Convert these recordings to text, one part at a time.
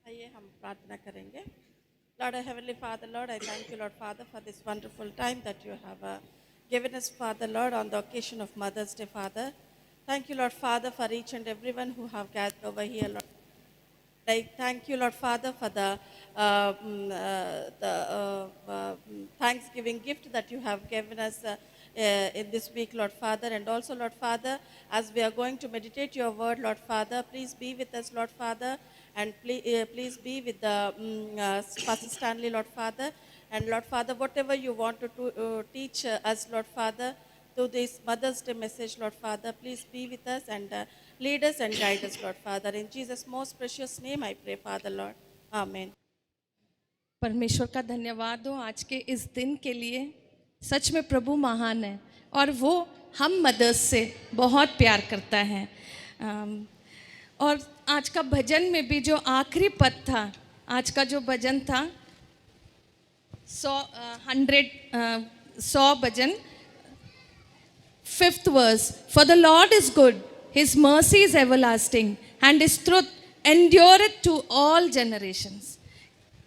आइए हम प्रार्थना करेंगे. Lord, our Heavenly Father, Lord, I thank you, Lord Father, for this wonderful time that you have given us, Father, Lord, on the occasion of Mother's Day, Father. Thank you, Lord Father, for each and everyone who have gathered over here, Lord. I thank you, Lord Father, for the Thanksgiving gift that you have given us in this week, Lord Father. And also, Lord Father, as we are going to meditate your word, Lord Father, please be with us, Lord Father, and please be with the Pastor Stanley, Lord Father. And Lord Father, whatever you want to teach us, Lord Father, through this Mother's Day message, Lord Father, please be with us and lead us and guide us, Lord Father. In Jesus' most precious name, I pray, Father, Lord. Amen. परमेश्वर का धन्यवाद हो आज के इस दिन के लिए. सच में प्रभु महान है और वो हम मदर्स से बहुत प्यार करता है. और आज का भजन में भी जो आखिरी पद था, आज का जो भजन था 100 भजन, 5th verse, for the Lord is good, his mercy is everlasting and his truth endureth to all generations.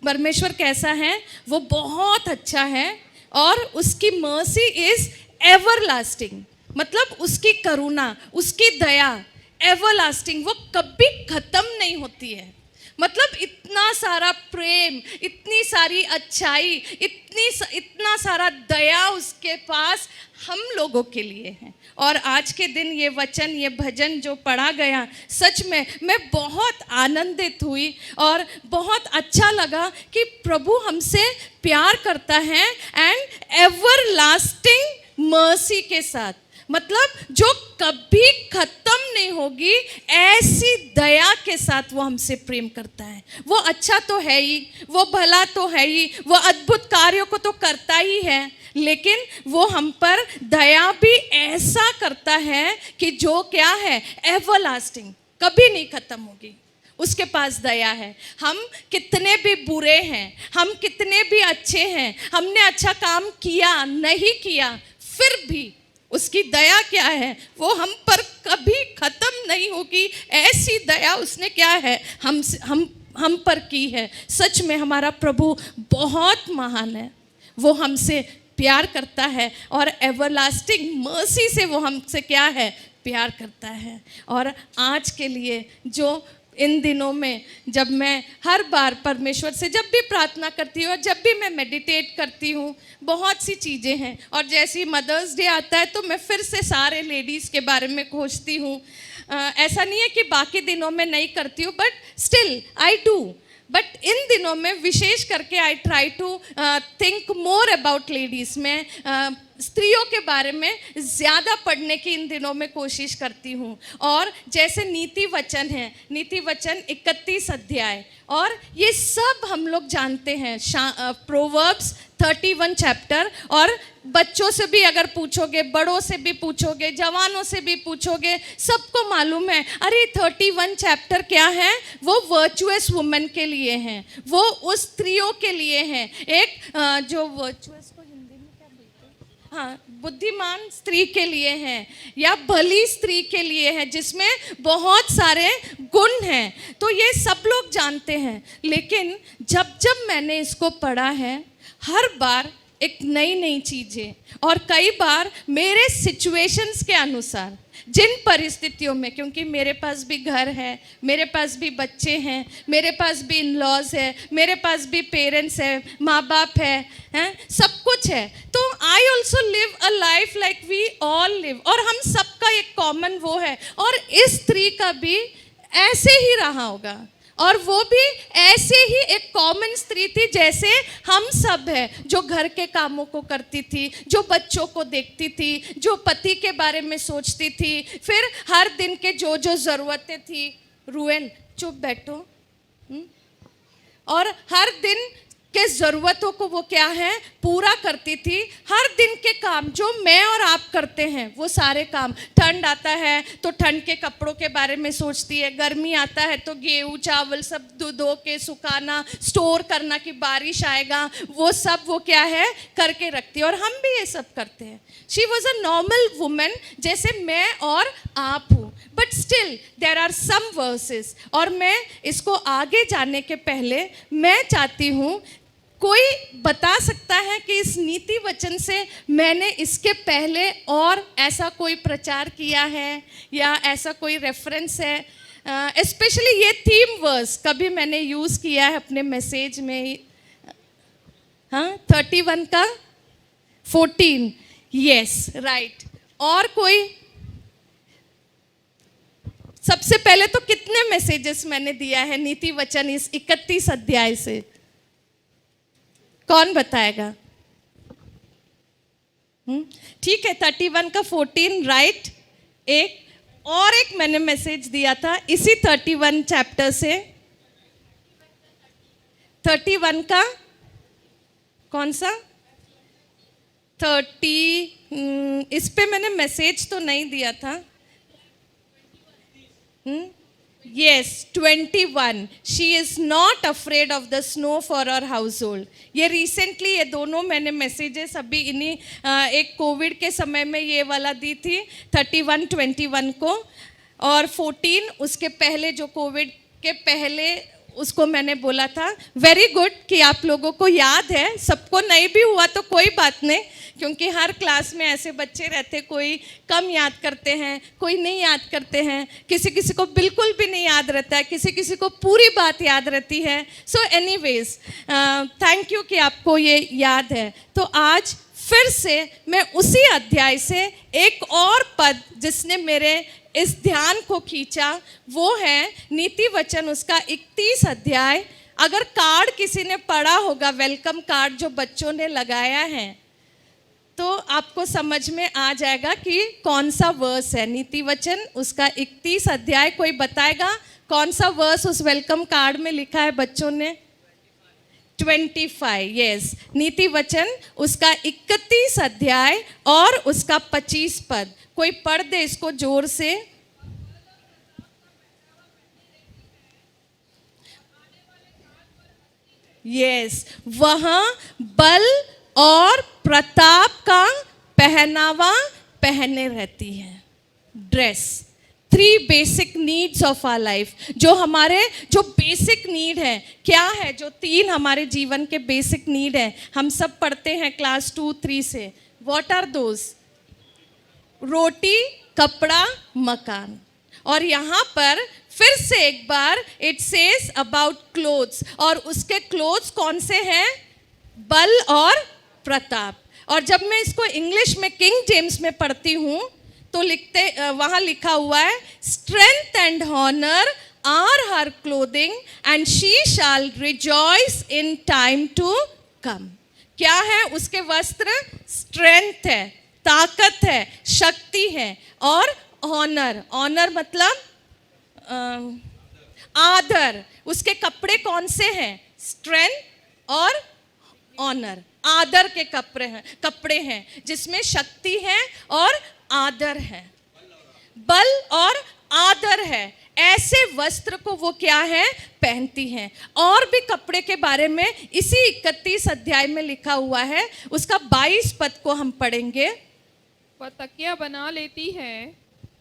परमेश्वर कैसा है? वो बहुत अच्छा है और उसकी मर्सी इज एवरलास्टिंग. मतलब उसकी करुणा, उसकी दया एवरलास्टिंग, वो कभी खत्म नहीं होती है. मतलब इतना सारा प्रेम, इतनी सारी अच्छाई, इतना सारा दया उसके पास हम लोगों के लिए है. और आज के दिन ये वचन, ये भजन जो पढ़ा गया, सच में मैं बहुत आनंदित हुई और बहुत अच्छा लगा कि प्रभु हमसे प्यार करता है एंड एवरलास्टिंग मर्सी के साथ. मतलब जो कभी खत्म नहीं होगी, ऐसी दया के साथ वो हमसे प्रेम करता है. वो अच्छा तो है ही, वो भला तो है ही, वो अद्भुत कार्यों को तो करता ही है, लेकिन वो हम पर दया भी ऐसा करता है कि जो क्या है, एवरलास्टिंग, कभी नहीं खत्म होगी. उसके पास दया है. हम कितने भी बुरे हैं, हम कितने भी अच्छे हैं, हमने अच्छा काम किया नहीं किया, फिर भी उसकी दया क्या है, वो हम पर कभी खत्म नहीं होगी. ऐसी दया उसने क्या है, हम पर की है. सच में हमारा प्रभु बहुत महान है. वो हमसे प्यार करता है और एवरलास्टिंग मर्सी से वो हमसे क्या है, प्यार करता है. और आज के लिए जो इन दिनों में जब मैं हर बार परमेश्वर से जब भी प्रार्थना करती हूँ और जब भी मैं मेडिटेट करती हूँ, बहुत सी चीज़ें हैं. और जैसे मदर्स डे आता है तो मैं फिर से सारे लेडीज़ के बारे में खोजती हूँ. ऐसा नहीं है कि बाकी दिनों में नहीं करती हूँ, but still I do. But इन दिनों में विशेष करके I try to think more about ladies. में स्त्रियों के बारे में ज़्यादा पढ़ने की इन दिनों में कोशिश करती हूँ. और जैसे नीति वचन है, नीति वचन 31 अध्याय, और ये सब हम लोग जानते हैं. Proverbs 31 chapter. और बच्चों से भी अगर पूछोगे, बड़ों से भी पूछोगे, जवानों से भी पूछोगे, सबको मालूम है. अरे 31 चैप्टर क्या है, वो वर्चुअस वुमेन के लिए हैं, वो उस स्त्रियों के लिए हैं. एक जो वर्चुअस को हिंदी में क्या बोलते हैं, हाँ, बुद्धिमान स्त्री के लिए हैं या भली स्त्री के लिए है, जिसमें बहुत सारे गुण हैं. तो ये सब लोग जानते हैं. लेकिन जब जब मैंने इसको पढ़ा है, हर बार एक नई नई चीज़ें, और कई बार मेरे सिचुएशंस के अनुसार जिन परिस्थितियों में, क्योंकि मेरे पास भी घर है, मेरे पास भी बच्चे हैं, मेरे पास भी इन लॉज है, मेरे पास भी पेरेंट्स है, माँ बाप हैं, सब कुछ है, तो I also live a life like we all live, और हम सबका एक कॉमन वो है, और इस स्त्री का भी ऐसे ही रहा होगा, और वो भी ऐसे ही एक कॉमन स्त्री थी जैसे हम सब हैं, जो घर के कामों को करती थी, जो बच्चों को देखती थी, जो पति के बारे में सोचती थी, फिर हर दिन के जो जो ज़रूरतें थी, रुएन चुप बैठो, और हर दिन के ज़रूरतों को वो क्या है पूरा करती थी। हर दिन के काम जो मैं और आप करते हैं वो सारे काम, ठंड आता है तो ठंड के कपड़ों के बारे में सोचती है, गर्मी आता है तो गेहूँ चावल सब धो के सुखाना, स्टोर करना कि बारिश आएगा, वो सब वो क्या है करके रखती है, और हम भी ये सब करते हैं। She was a normal women जैसे मैं और आप हूँ, but still there are some verses, और मैं इसको आगे जाने के पहले मैं चाहती हूँ, कोई बता सकता है कि इस नीति वचन से मैंने इसके पहले और ऐसा कोई प्रचार किया है या ऐसा कोई रेफरेंस है, स्पेशली ये थीम वर्स कभी मैंने यूज़ किया है अपने मैसेज में? हाँ, 31 का 14, यस राइट। और कोई? सबसे पहले तो कितने मैसेजेस मैंने दिया है नीति वचन इस 31 अध्याय से, कौन बताएगा? ठीक है, 31 का 14 राइट। एक मैंने मैसेज दिया था इसी 31 चैप्टर से, 31 का कौन सा 30, इस पे मैंने मैसेज तो नहीं दिया था। Yes, 21. She is not afraid of the snow for her household. ये रिसेंटली ये दोनों मैंने मैसेजेस अभी इन्हीं एक कोविड के समय में ये वाला दी थी, 31, 21 को, और 14 उसके पहले जो कोविड के पहले उसको मैंने बोला था। वेरी गुड कि आप लोगों को याद है, सबको नहीं भी हुआ तो कोई बात नहीं, क्योंकि हर क्लास में ऐसे बच्चे रहते, कोई कम याद करते हैं, कोई नहीं याद करते हैं, किसी किसी को बिल्कुल भी नहीं याद रहता है, किसी किसी को पूरी बात याद रहती है। सो एनीवेज थैंक यू कि आपको ये याद है। तो आज फिर से मैं उसी अध्याय से एक और पद जिसने मेरे इस ध्यान को खींचा, वो है नीति वचन उसका 31 अध्याय। अगर कार्ड किसी ने पढ़ा होगा, वेलकम कार्ड जो बच्चों ने लगाया है, तो आपको समझ में आ जाएगा कि कौन सा वर्स है। नीति वचन उसका 31 अध्याय, कोई बताएगा कौन सा वर्स उस वेलकम कार्ड में लिखा है बच्चों ने? 25, यस। नीति वचन उसका 31 अध्याय और उसका 25 पद, कोई पढ़ दे इसको जोर से। यस, वहां बल और प्रताप का पहनावा पहने रहती है, dress. 3 basic needs of our life, जो हमारे जो बेसिक नीड है, क्या है जो 3 हमारे जीवन के बेसिक नीड है, हम सब पढ़ते हैं क्लास 2, 3 से। What are those? रोटी, कपड़ा, मकान। और यहाँ पर फिर से एक बार इट सेज अबाउट क्लोथ्स, और उसके क्लोथ्स कौन से हैं? बल और प्रताप। और जब मैं इसको इंग्लिश में किंग जेम्स में पढ़ती हूँ तो वहाँ लिखा हुआ है, strength and honour are her clothing and she shall rejoice in time to come. क्या है उसके वस्त्र? स्ट्रेंथ है, ताकत है, शक्ति है, और ऑनर। ऑनर मतलब आदर। उसके कपड़े कौन से हैं? स्ट्रेंथ और ऑनर, आदर के कपड़े हैं जिसमें शक्ति है और आदर है, बल और आदर है। ऐसे वस्त्र को वो क्या है? पहनती हैं। और भी कपड़े के बारे में इसी 31 अध्याय में लिखा हुआ है, उसका 22 पद को हम पढ़ेंगे। वह तकिया बना लेती है,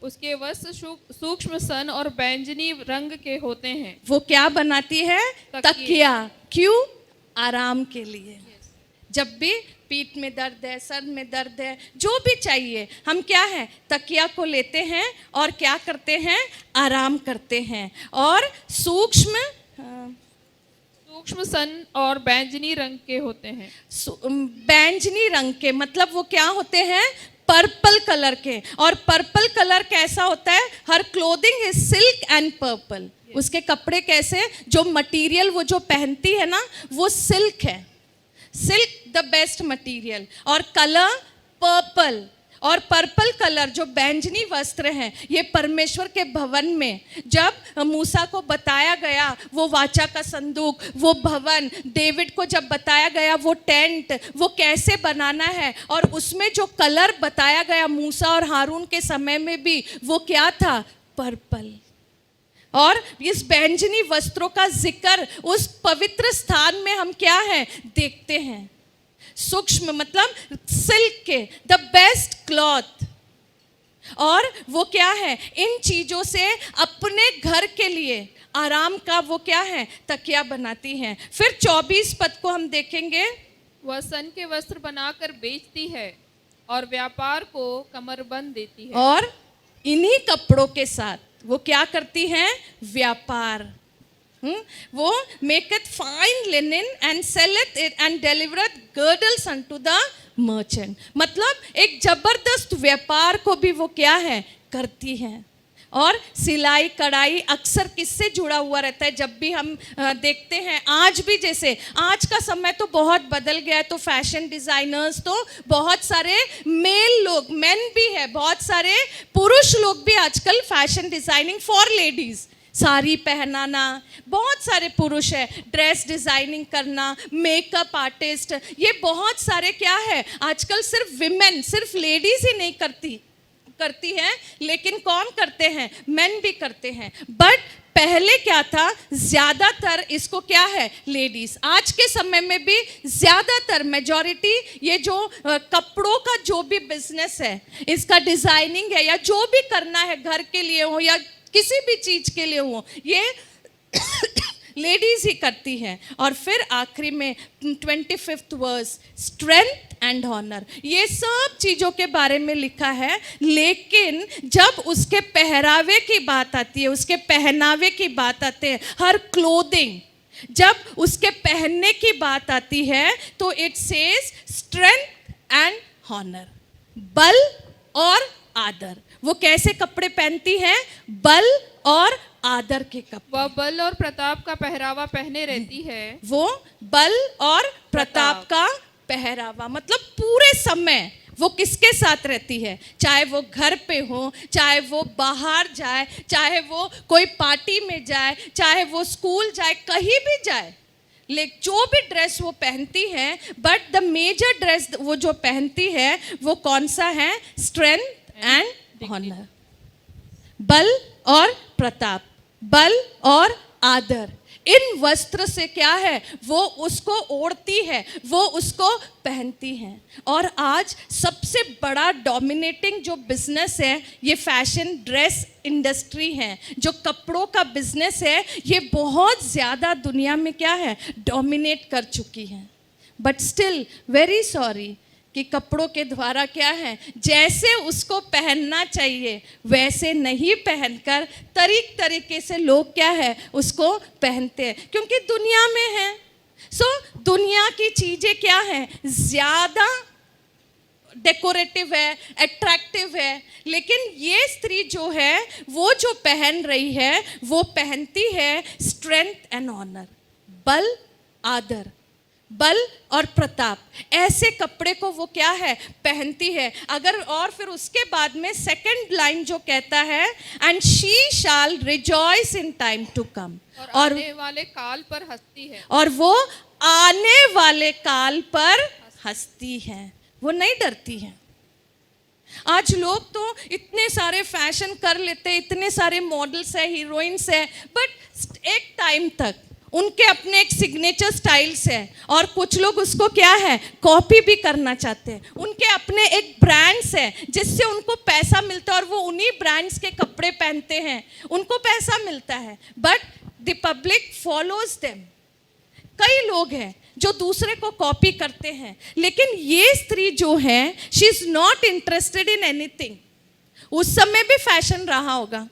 उसके वस्त्र सूक्ष्म सन और बैंगनी रंग के होते हैं। वो क्या बनाती है? तकिया। क्यों? आराम के लिए। जब भी पीठ में दर्द है, सर में दर्द है, जो भी चाहिए, हम क्या है, तकिया को लेते हैं और क्या करते हैं, आराम करते हैं। और सूक्ष्म सूक्ष्म सन और बैंगनी रंग के होते हैं। बैंगनी रंग के मतलब वो क्या होते हैं, पर्पल कलर के। और पर्पल कलर कैसा होता है, her clothing is silk and purple. उसके कपड़े कैसे, जो मटेरियल वो जो पहनती है ना, वो सिल्क है, सिल्क द बेस्ट मटेरियल। और कलर पर्पल, और पर्पल कलर जो बैंगनी वस्त्र हैं, ये परमेश्वर के भवन में जब मूसा को बताया गया, वो वाचा का संदूक, वो भवन, डेविड को जब बताया गया वो टेंट, वो कैसे बनाना है, और उसमें जो कलर बताया गया मूसा और हारून के समय में भी, वो क्या था, पर्पल। और इस बैंगनी वस्त्रों का जिक्र उस पवित्र स्थान में हम क्या है, देखते हैं। सूक्ष्म मतलब सिल्क के, द बेस्ट क्लॉथ। और वो क्या है, इन चीजों से अपने घर के लिए आराम का वो क्या है, तकिया बनाती हैं। फिर 24 पद को हम देखेंगे। वह सन के वस्त्र बनाकर बेचती है और व्यापार को कमरबंद देती है। और इन्हीं कपड़ों के साथ वो क्या करती हैं, व्यापार। वो मेकeth fine linen and selleth it and delivereth girdles unto the merchant। मतलब एक जबरदस्त व्यापार को भी वो क्या है, करती है। और सिलाई कढ़ाई अक्सर किससे जुड़ा हुआ रहता है, जब भी हम देखते हैं, आज भी जैसे आज का समय तो बहुत बदल गया है, तो फैशन डिजाइनर्स तो बहुत सारे मेल लोग, मेन भी है, बहुत सारे पुरुष लोग भी आजकल fashion designing for ladies, sari पहनाना, बहुत सारे पुरुष है, ड्रेस डिजाइनिंग करना, मेकअप आर्टिस्ट, ये बहुत सारे क्या है आजकल, सिर्फ विमेन, सिर्फ लेडीज ही नहीं करती हैं, लेकिन कौन करते हैं, मेन भी करते हैं। बट पहले क्या था, ज्यादातर इसको क्या है, लेडीज। आज के समय में भी ज्यादातर मेजॉरिटी ये जो कपड़ों का जो भी बिजनेस है, इसका डिजाइनिंग है, या जो भी करना है घर के लिए हो या किसी भी चीज के लिए हो, ये लेडीज ही करती हैं। और फिर आखिरी में 25th verse, strength and honour, ये सब चीजों के बारे में लिखा है। लेकिन जब उसके पहरावे की बात आती है, उसके पहनावे की बात आती है, हर क्लोथिंग जब उसके पहनने की बात आती है, तो it says strength and honour, बल और आदर। वो कैसे कपड़े पहनती हैं, बल और आदर के कपड़े। वह बल और प्रताप का पहरावा पहने रहती है। वो बल और प्रताप का पहरावा मतलब पूरे समय वो किसके साथ रहती है, चाहे वो घर पे हो, चाहे वो बाहर जाए, चाहे वो कोई पार्टी में जाए, चाहे वो स्कूल जाए, कहीं भी जाए, लेकिन जो भी ड्रेस वो पहनती है, बट द मेजर ड्रेस वो जो पहनती है वो कौन सा है, स्ट्रेंथ एंड ऑनर, बल और प्रताप, बल और आदर। इन वस्त्र से क्या है, वो उसको ओढ़ती है, वो उसको पहनती हैं। और आज सबसे बड़ा डोमिनेटिंग जो बिजनेस है, ये फैशन ड्रेस इंडस्ट्री है, जो कपड़ों का बिजनेस है, ये बहुत ज़्यादा दुनिया में क्या है, डोमिनेट कर चुकी है। बट स्टिल वेरी सॉरी कि कपड़ों के द्वारा क्या है, जैसे उसको पहनना चाहिए वैसे नहीं पहनकर तरीके से लोग क्या है उसको पहनते हैं, क्योंकि दुनिया में है। दुनिया की चीज़ें क्या हैं, ज़्यादा डेकोरेटिव है, अट्रैक्टिव है, लेकिन ये स्त्री जो है वो जो पहन रही है वो पहनती है स्ट्रेंथ एंड ऑनर, बल आदर, बल और प्रताप, ऐसे कपड़े को वो क्या है पहनती है। अगर और फिर उसके बाद में सेकंड लाइन जो कहता है, and she shall rejoice in time to come, और आने वाले काल पर हंसती है, और वो आने वाले काल पर हंसती है, वो नहीं डरती है। आज लोग तो इतने सारे फैशन कर लेते, इतने सारे मॉडल्स है, हीरोइंस है, बट एक टाइम तक उनके अपने एक सिग्नेचर स्टाइल्स है, और कुछ लोग उसको क्या है कॉपी भी करना चाहते हैं। उनके अपने एक ब्रांड्स है जिससे उनको पैसा मिलता है, और वो उन्हीं ब्रांड्स के कपड़े पहनते हैं, उनको पैसा मिलता है, but the public follows them. कई लोग हैं जो दूसरे को कॉपी करते हैं, लेकिन ये स्त्री जो है she is not interested in anything. उस समय भी फैशन रहा होगा,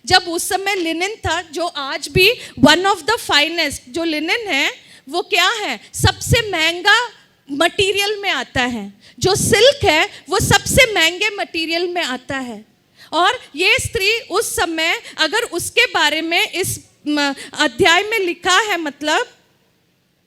जब उस समय लिनन था, जो आज भी वन ऑफ द फाइनेस्ट, जो लिनन है वो क्या है, सबसे महंगा मटेरियल में आता है। जो सिल्क है वो सबसे महंगे मटेरियल में आता है। और ये स्त्री उस समय, अगर उसके बारे में इस अध्याय में लिखा है, मतलब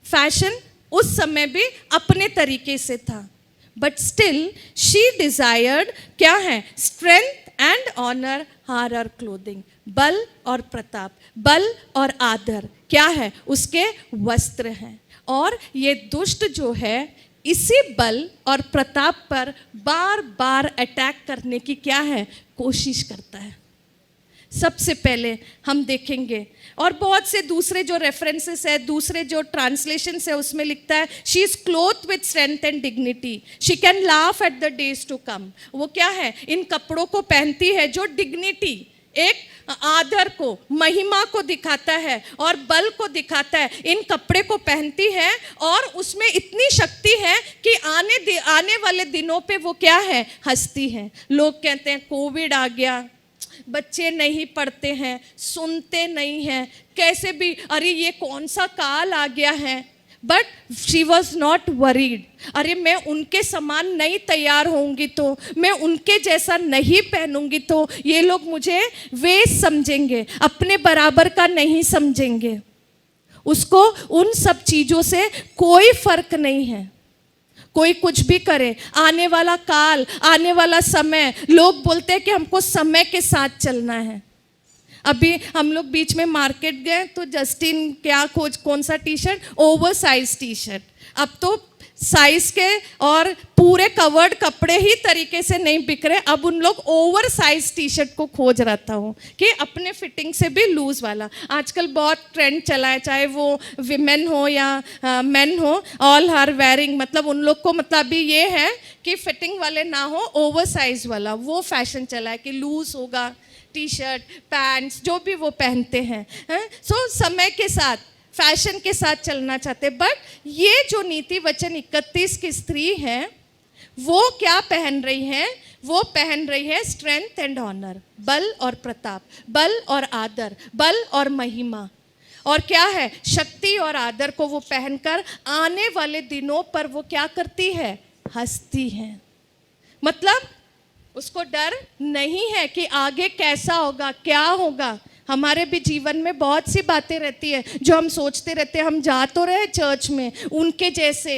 फैशन उस समय भी अपने तरीके से था, बट स्टिल शी डिजायर्ड क्या है, strength and honour her clothing. बल और प्रताप, बल और आदर क्या है, उसके वस्त्र हैं। और ये दुष्ट जो है इसी बल और प्रताप पर बार बार अटैक करने की क्या है, कोशिश करता है। सबसे पहले हम देखेंगे, और बहुत से दूसरे जो रेफरेंसेस है, दूसरे जो ट्रांसलेशन है, उसमें लिखता है she is cloth with strength and dignity, she can laugh at the days to come. वो क्या है, इन कपड़ों को पहनती है जो डिग्निटी, एक आदर को, महिमा को दिखाता है और बल को दिखाता है। इन कपड़े को पहनती है और उसमें इतनी शक्ति है कि आने वाले दिनों पे वो क्या है, हंसती है। लोग कहते हैं कोविड आ गया, बच्चे नहीं पढ़ते हैं, सुनते नहीं हैं, कैसे भी अरे ये कौन सा काल आ गया है, but she was not worried. अरे मैं उनके समान नहीं तैयार होंगी तो, मैं उनके जैसा नहीं पहनूंगी तो ये लोग मुझे वेस्ट समझेंगे, अपने बराबर का नहीं समझेंगे। उसको उन सब चीज़ों से कोई फर्क नहीं है। कोई कुछ भी करे, आने वाला काल, आने वाला समय, लोग बोलते हैं कि हमको समय के साथ चलना है। अभी हम लोग बीच में मार्केट गए तो जस्टिन क्या कौन सा T shirt, over size T shirt. अब तो साइज के और पूरे कवर्ड कपड़े ही तरीके से नहीं बिक रहे, अब उन लोग ओवर साइज टी शर्ट को खोज रहता हूँ कि अपने फिटिंग से भी लूज वाला। आजकल बहुत ट्रेंड चला है, चाहे वो विमेन हो या मेन हो, ऑल आर वेयरिंग। मतलब उन लोग को मतलब अभी ये है कि फिटिंग वाले ना हो, ओवर साइज वाला वो फैशन चला है कि लूज होगा टी शर्ट, पैंट्स, जो भी वो पहनते हैं। सो समय के साथ, फैशन के साथ चलना चाहते। बट ये जो नीति वचन 31 की स्त्री है वो क्या पहन रही है, वो पहन रही है स्ट्रेंथ एंड ऑनर, बल और प्रताप, बल और आदर, बल और महिमा। और क्या है, शक्ति और आदर को वो पहनकर आने वाले दिनों पर वो क्या करती है, हंसती है। मतलब उसको डर नहीं है कि आगे कैसा होगा, क्या होगा। हमारे भी जीवन में बहुत सी बातें रहती है जो हम सोचते रहते हैं, हम जा तो रहे चर्च में उनके जैसे।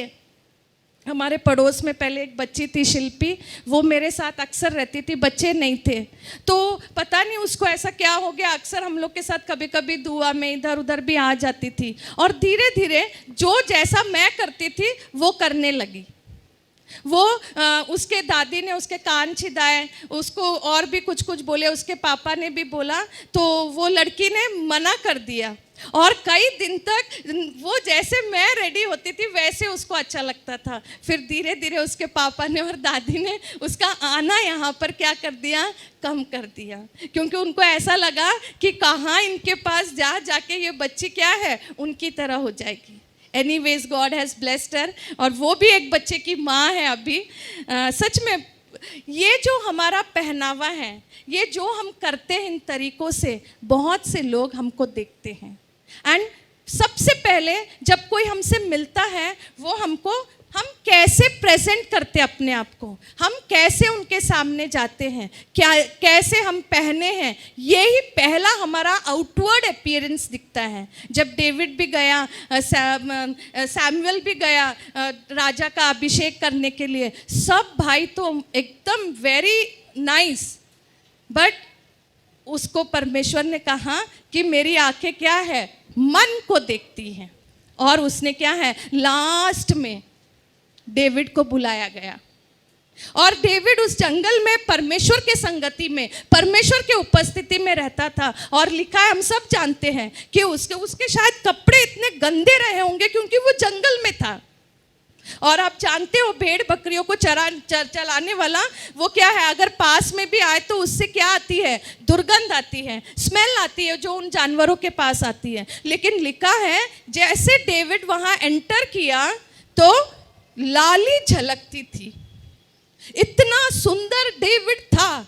हमारे पड़ोस में पहले एक बच्ची थी शिल्पी, वो मेरे साथ अक्सर रहती थी, बच्चे नहीं थे तो पता नहीं उसको ऐसा क्या हो गया, अक्सर हम लोग के साथ कभी कभी दुआ में इधर उधर भी आ जाती थी। और धीरे धीरे जो जैसा मैं करती थी वो करने लगी। वो उसके दादी ने उसके कान छिदाए, उसको और भी कुछ कुछ बोले, उसके पापा ने भी बोला, तो वो लड़की ने मना कर दिया। और कई दिन तक वो जैसे मैं रेडी होती थी वैसे उसको अच्छा लगता था। फिर धीरे धीरे उसके पापा ने और दादी ने उसका आना यहाँ पर क्या कर दिया, कम कर दिया, क्योंकि उनको ऐसा लगा कि कहाँ इनके पास जाके ये बच्ची क्या है, उनकी तरह हो जाएगी। Anyways, God has blessed her, और वो भी एक बच्चे की माँ है अभी। सच में ये जो हमारा पहनावा है, ये जो हम करते हैं इन तरीकों से, बहुत से लोग हमको देखते हैं। एंड सबसे पहले जब कोई हमसे मिलता है वो हमको, हम कैसे प्रेजेंट करते अपने आप को, हम कैसे उनके सामने जाते हैं, क्या कैसे हम पहने हैं, यही पहला हमारा आउटवर्ड अपीयरेंस दिखता है। जब डेविड भी गया, सैमुअल भी गया राजा का अभिषेक करने के लिए, सब भाई तो एकदम वेरी नाइस, बट उसको परमेश्वर ने कहा कि मेरी आंखें क्या है, मन को देखती हैं। और उसने क्या है, लास्ट में डेविड को बुलाया गया। और डेविड उस जंगल में परमेश्वर के संगति में, परमेश्वर के उपस्थिति में रहता था। और लिखा है, हम सब जानते हैं कि उसके शायद कपड़े इतने गंदे रहे होंगे क्योंकि वो जंगल में था। और आप जानते हो भेड़ बकरियों को चलाने वाला वो क्या है, अगर पास में भी आए तो उससे क्या आती है, दुर्गंध आती है, स्मेल आती है जो उन जानवरों के पास आती है। लेकिन लिखा है जैसे डेविड वहां एंटर किया तो लाली झलकती थी। इतना सुंदर डेविड था।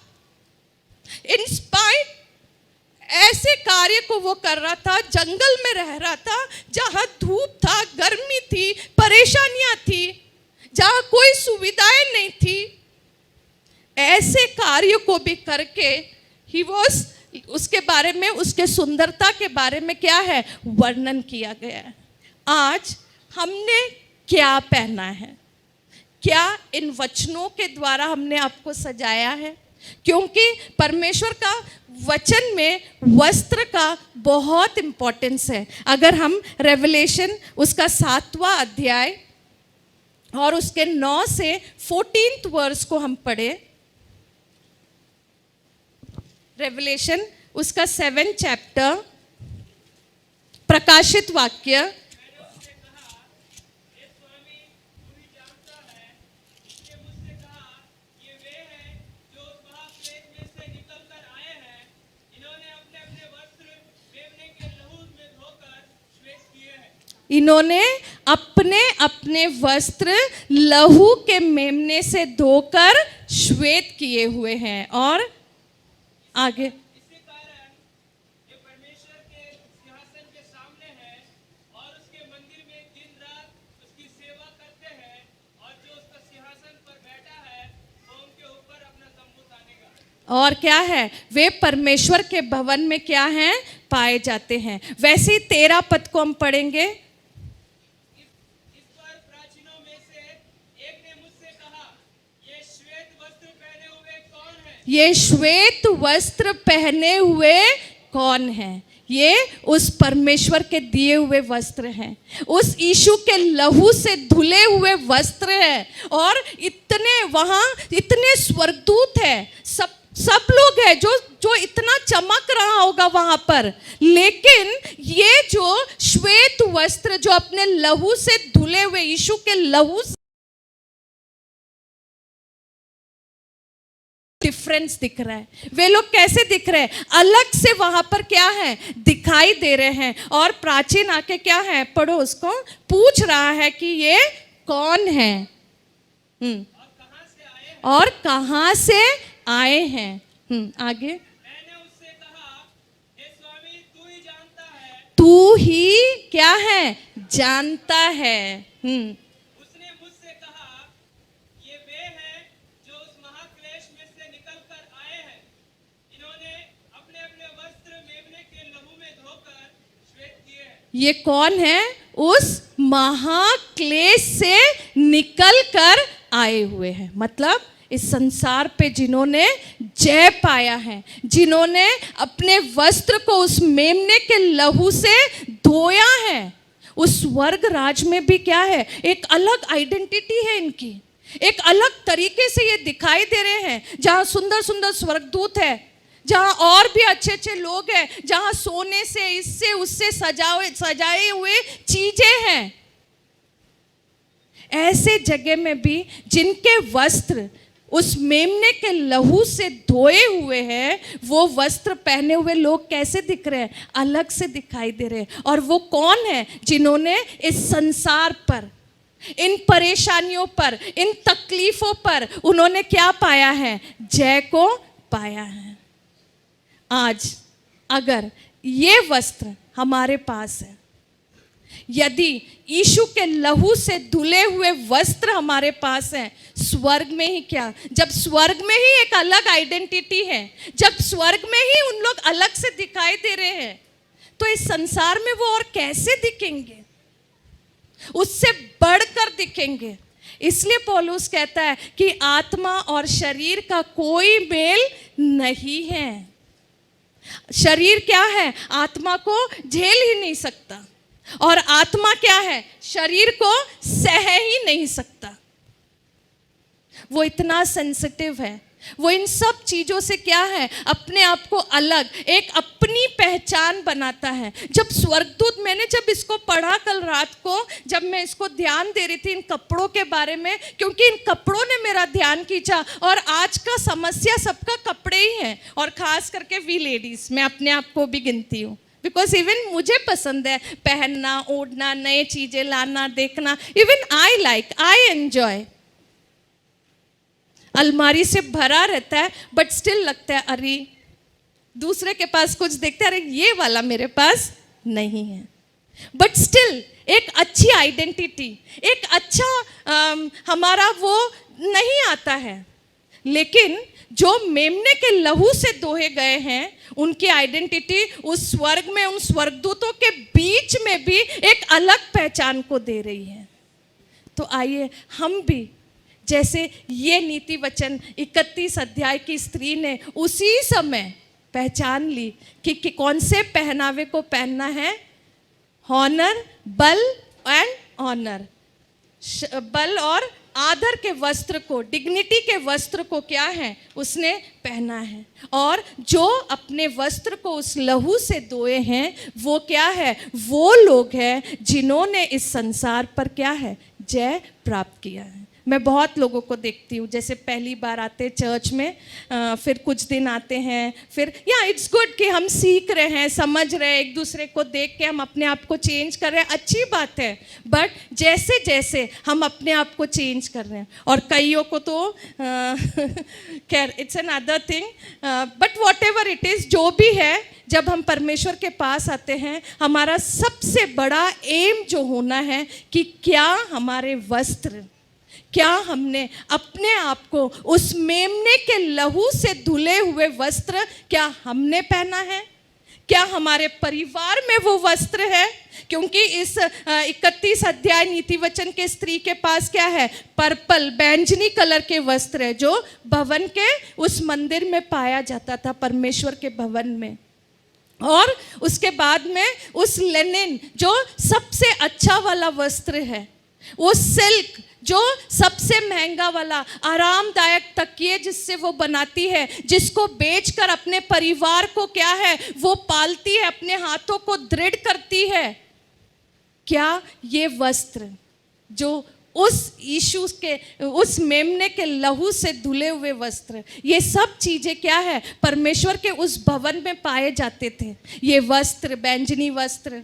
इन स्पाइट ऐसे कार्य को वो कर रहा था, जंगल में रह रहा था जहां धूप था, गर्मी थी, परेशानियां थी, जहां कोई सुविधाएं नहीं थी। ऐसे कार्य को भी करके ही वॉज, उसके बारे में, उसके सुंदरता के बारे में क्या है, वर्णन किया गया है। आज हमने क्या पहना है, क्या इन वचनों के द्वारा हमने आपको सजाया है? क्योंकि परमेश्वर का वचन में वस्त्र का बहुत इंपॉर्टेंस है। अगर हम रेवलेशन उसका 7वां अध्याय और उसके 9 से 14 वर्स को हम पढ़े, रेवलेशन उसका 7 चैप्टर, प्रकाशित वाक्य, इन्होंने अपने अपने वस्त्र लहू के मेमने से धोकर श्वेत किए हुए हैं। और आगे, इसके कारण ये परमेश्वर के सिंहासन के सामने है और उसके मंदिर में दिन रात उसकी सेवा करते हैं, और जो उसका सिंहासन पर बैठा है वो उनके ऊपर अपना तंबू तानेगा। और क्या है, वे परमेश्वर के भवन में क्या हैं, पाए जाते हैं। वैसे ही 13 पद को हम पढ़ेंगे। इस पर प्राचीनों में से एक ने मुझसे कहा, ये श्वेत वस्त्र पहने हुए कौन है? ये श्वेत वस्त्र पहने हुए कौन है? ये उस परमेश्वर के दिए हुए वस्त्र हैं, उस यीशु के लहू से धुले हुए वस्त्र हैं। और इतने वहां इतने स्वर्गदूत हैं, सब लोग हैं जो इतना चमक रहा होगा वहां पर। लेकिन ये जो श्वेत वस्त्र जो अपने लहू से धुले हुए यीशु के लहू से डिफरेंस दिख रहा है। वे लोग कैसे दिख रहे हैं, अलग से वहां पर क्या है, दिखाई दे रहे हैं। और प्राचीन आके क्या है, पढ़ो उसको, पूछ रहा है कि ये कौन है और कहां से आए हैं। आगे, मैंने उससे कहा, हे स्वामी तू ही जानता है। तू ही क्या है, जानता है। उसने मुझसे कहा, ये वे हैं जो उस महाक्लेश में से निकल कर आए हैं। इन्होंने अपने अपने वस्त्र मेमने के लहू में धोकर श्वेत किए हैं। ये कौन है, उस महाक्लेश से निकल कर आए हुए हैं। मतलब इस संसार पे जिन्होंने जय पाया है, जिन्होंने अपने वस्त्र को उस मेमने के लहू से धोया है, उस स्वर्ग राज में भी क्या है, एक अलग आइडेंटिटी है इनकी। एक अलग तरीके से ये दिखाई दे रहे हैं। जहाँ सुंदर सुंदर स्वर्गदूत है, जहाँ और भी अच्छे अच्छे लोग हैं, जहाँ सोने से इससे उससे सजाए हुए चीजें हैं, ऐसे जगह में भी जिनके वस्त्र उस मेमने के लहू से धोए हुए हैं, वो वस्त्र पहने हुए लोग कैसे दिख रहे हैं, अलग से दिखाई दे रहे हैं। और वो कौन है, जिन्होंने इस संसार पर, इन परेशानियों पर, इन तकलीफों पर उन्होंने क्या पाया है, जय को पाया है। आज अगर ये वस्त्र हमारे पास है, यदि यीशु के लहू से धुले हुए वस्त्र हमारे पास हैं, स्वर्ग में ही क्या, जब स्वर्ग में ही एक अलग आइडेंटिटी है, जब स्वर्ग में ही उन लोग अलग से दिखाई दे रहे हैं, तो इस संसार में वो और कैसे दिखेंगे, उससे बढ़कर दिखेंगे। इसलिए पौलुस कहता है कि आत्मा और शरीर का कोई मेल नहीं है। शरीर क्या है, आत्मा को झेल ही नहीं सकता, और आत्मा क्या है, शरीर को सह ही नहीं सकता। वो इतना सेंसिटिव है, वो इन सब चीज़ों से क्या है, अपने आप को अलग एक अपनी पहचान बनाता है। जब स्वर्गदूत, मैंने जब इसको पढ़ा कल रात को, जब मैं इसको ध्यान दे रही थी इन कपड़ों के बारे में, क्योंकि इन कपड़ों ने मेरा ध्यान खींचा। और आज का समस्या सबका कपड़े ही है, और ख़ास करके वी लेडीज़, मैं अपने आप को भी गिनती हूँ, बिकॉज इवन मुझे पसंद है पहनना, ओढ़ना, नए चीज़ें लाना, देखना। Even I enjoy. अलमारी से भरा रहता है, बट स्टिल लगता है अरे दूसरे के पास कुछ देखते हैं, अरे ये वाला मेरे पास नहीं है। बट स्टिल एक अच्छी आइडेंटिटी, एक अच्छा हमारा वो नहीं आता है। लेकिन जो मेमने के लहू से दोहे गए हैं, उनकी आइडेंटिटी उस स्वर्ग में, उन स्वर्गदूतों के बीच में भी एक अलग पहचान को दे रही है। तो आइए हम भी, जैसे ये नीति वचन 31 अध्याय की स्त्री ने उसी समय पहचान ली कि कौन से पहनावे को पहनना है, हॉनर, बल एंड ऑनर, बल और आदर के वस्त्र को, डिग्निटी के वस्त्र को क्या है, उसने पहना है। और जो अपने वस्त्र को उस लहू से धोए हैं, वो क्या है, वो लोग हैं जिन्होंने इस संसार पर क्या है, जय प्राप्त किया है। मैं बहुत लोगों को देखती हूँ, जैसे पहली बार आते चर्च में, फिर कुछ दिन आते हैं, फिर या इट्स गुड कि हम सीख रहे हैं, समझ रहे हैं, एक दूसरे को देख के हम अपने आप को चेंज कर रहे हैं, अच्छी बात है। बट जैसे जैसे हम अपने आप को चेंज कर रहे हैं, और कईयों को तो खैर it's an other thing, but what ever it is, जो भी है, जब हम परमेश्वर के पास आते हैं, हमारा सबसे बड़ा एम जो होना है कि क्या हमारे वस्त्र, क्या हमने अपने आप को उस मेमने के लहू से धुले हुए वस्त्र क्या हमने पहना है, क्या हमारे परिवार में वो वस्त्र है। क्योंकि इस 31 अध्याय नीति वचन के स्त्री के पास क्या है, पर्पल, बैंगनी कलर के वस्त्र है, जो भवन के उस मंदिर में पाया जाता था, परमेश्वर के भवन में। और उसके बाद में उस लेनिन, जो सबसे अच्छा वाला वस्त्र है, वो सिल्क, जो सबसे महंगा वाला आरामदायक तकिए जिससे वो बनाती है, जिसको बेचकर अपने परिवार को क्या है, वो पालती है, अपने हाथों को दृढ़ करती है। क्या ये वस्त्र जो उस यीशु के, उस मेमने के लहू से धुले हुए वस्त्र, ये सब चीजें क्या है, परमेश्वर के उस भवन में पाए जाते थे। ये वस्त्र, बैंगनी वस्त्र,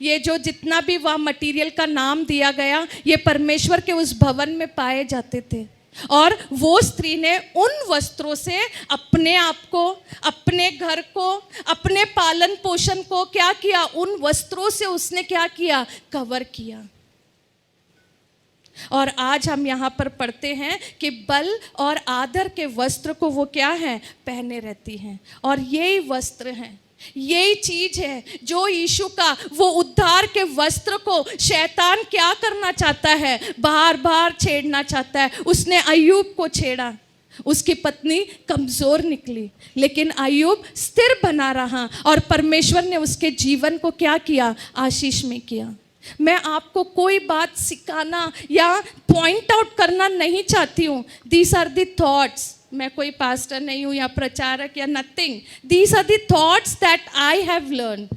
ये जो जितना भी वहाँ मटेरियल का नाम दिया गया, ये परमेश्वर के उस भवन में पाए जाते थे। और वो स्त्री ने उन वस्त्रों से अपने आप को, अपने घर को, अपने पालन पोषण को क्या किया, उन वस्त्रों से उसने क्या किया, कवर किया। और आज हम यहाँ पर पढ़ते हैं कि बल और आदर के वस्त्र को वो क्या है, पहने रहती हैं। और यही वस्त्र हैं, यही चीज है जो यीशु का वो उद्धार के वस्त्र को शैतान क्या करना चाहता है, बार बार छेड़ना चाहता है। उसने अय्यूब को छेड़ा, उसकी पत्नी कमजोर निकली, लेकिन अय्यूब स्थिर बना रहा, और परमेश्वर ने उसके जीवन को क्या किया, आशीष में किया। मैं आपको कोई बात सिखाना या पॉइंट आउट करना नहीं चाहती हूँ। दीज आर द थॉट्स, मैं कोई पास्टर नहीं हूँ या प्रचारक या nothing, these are the thoughts that I have learn.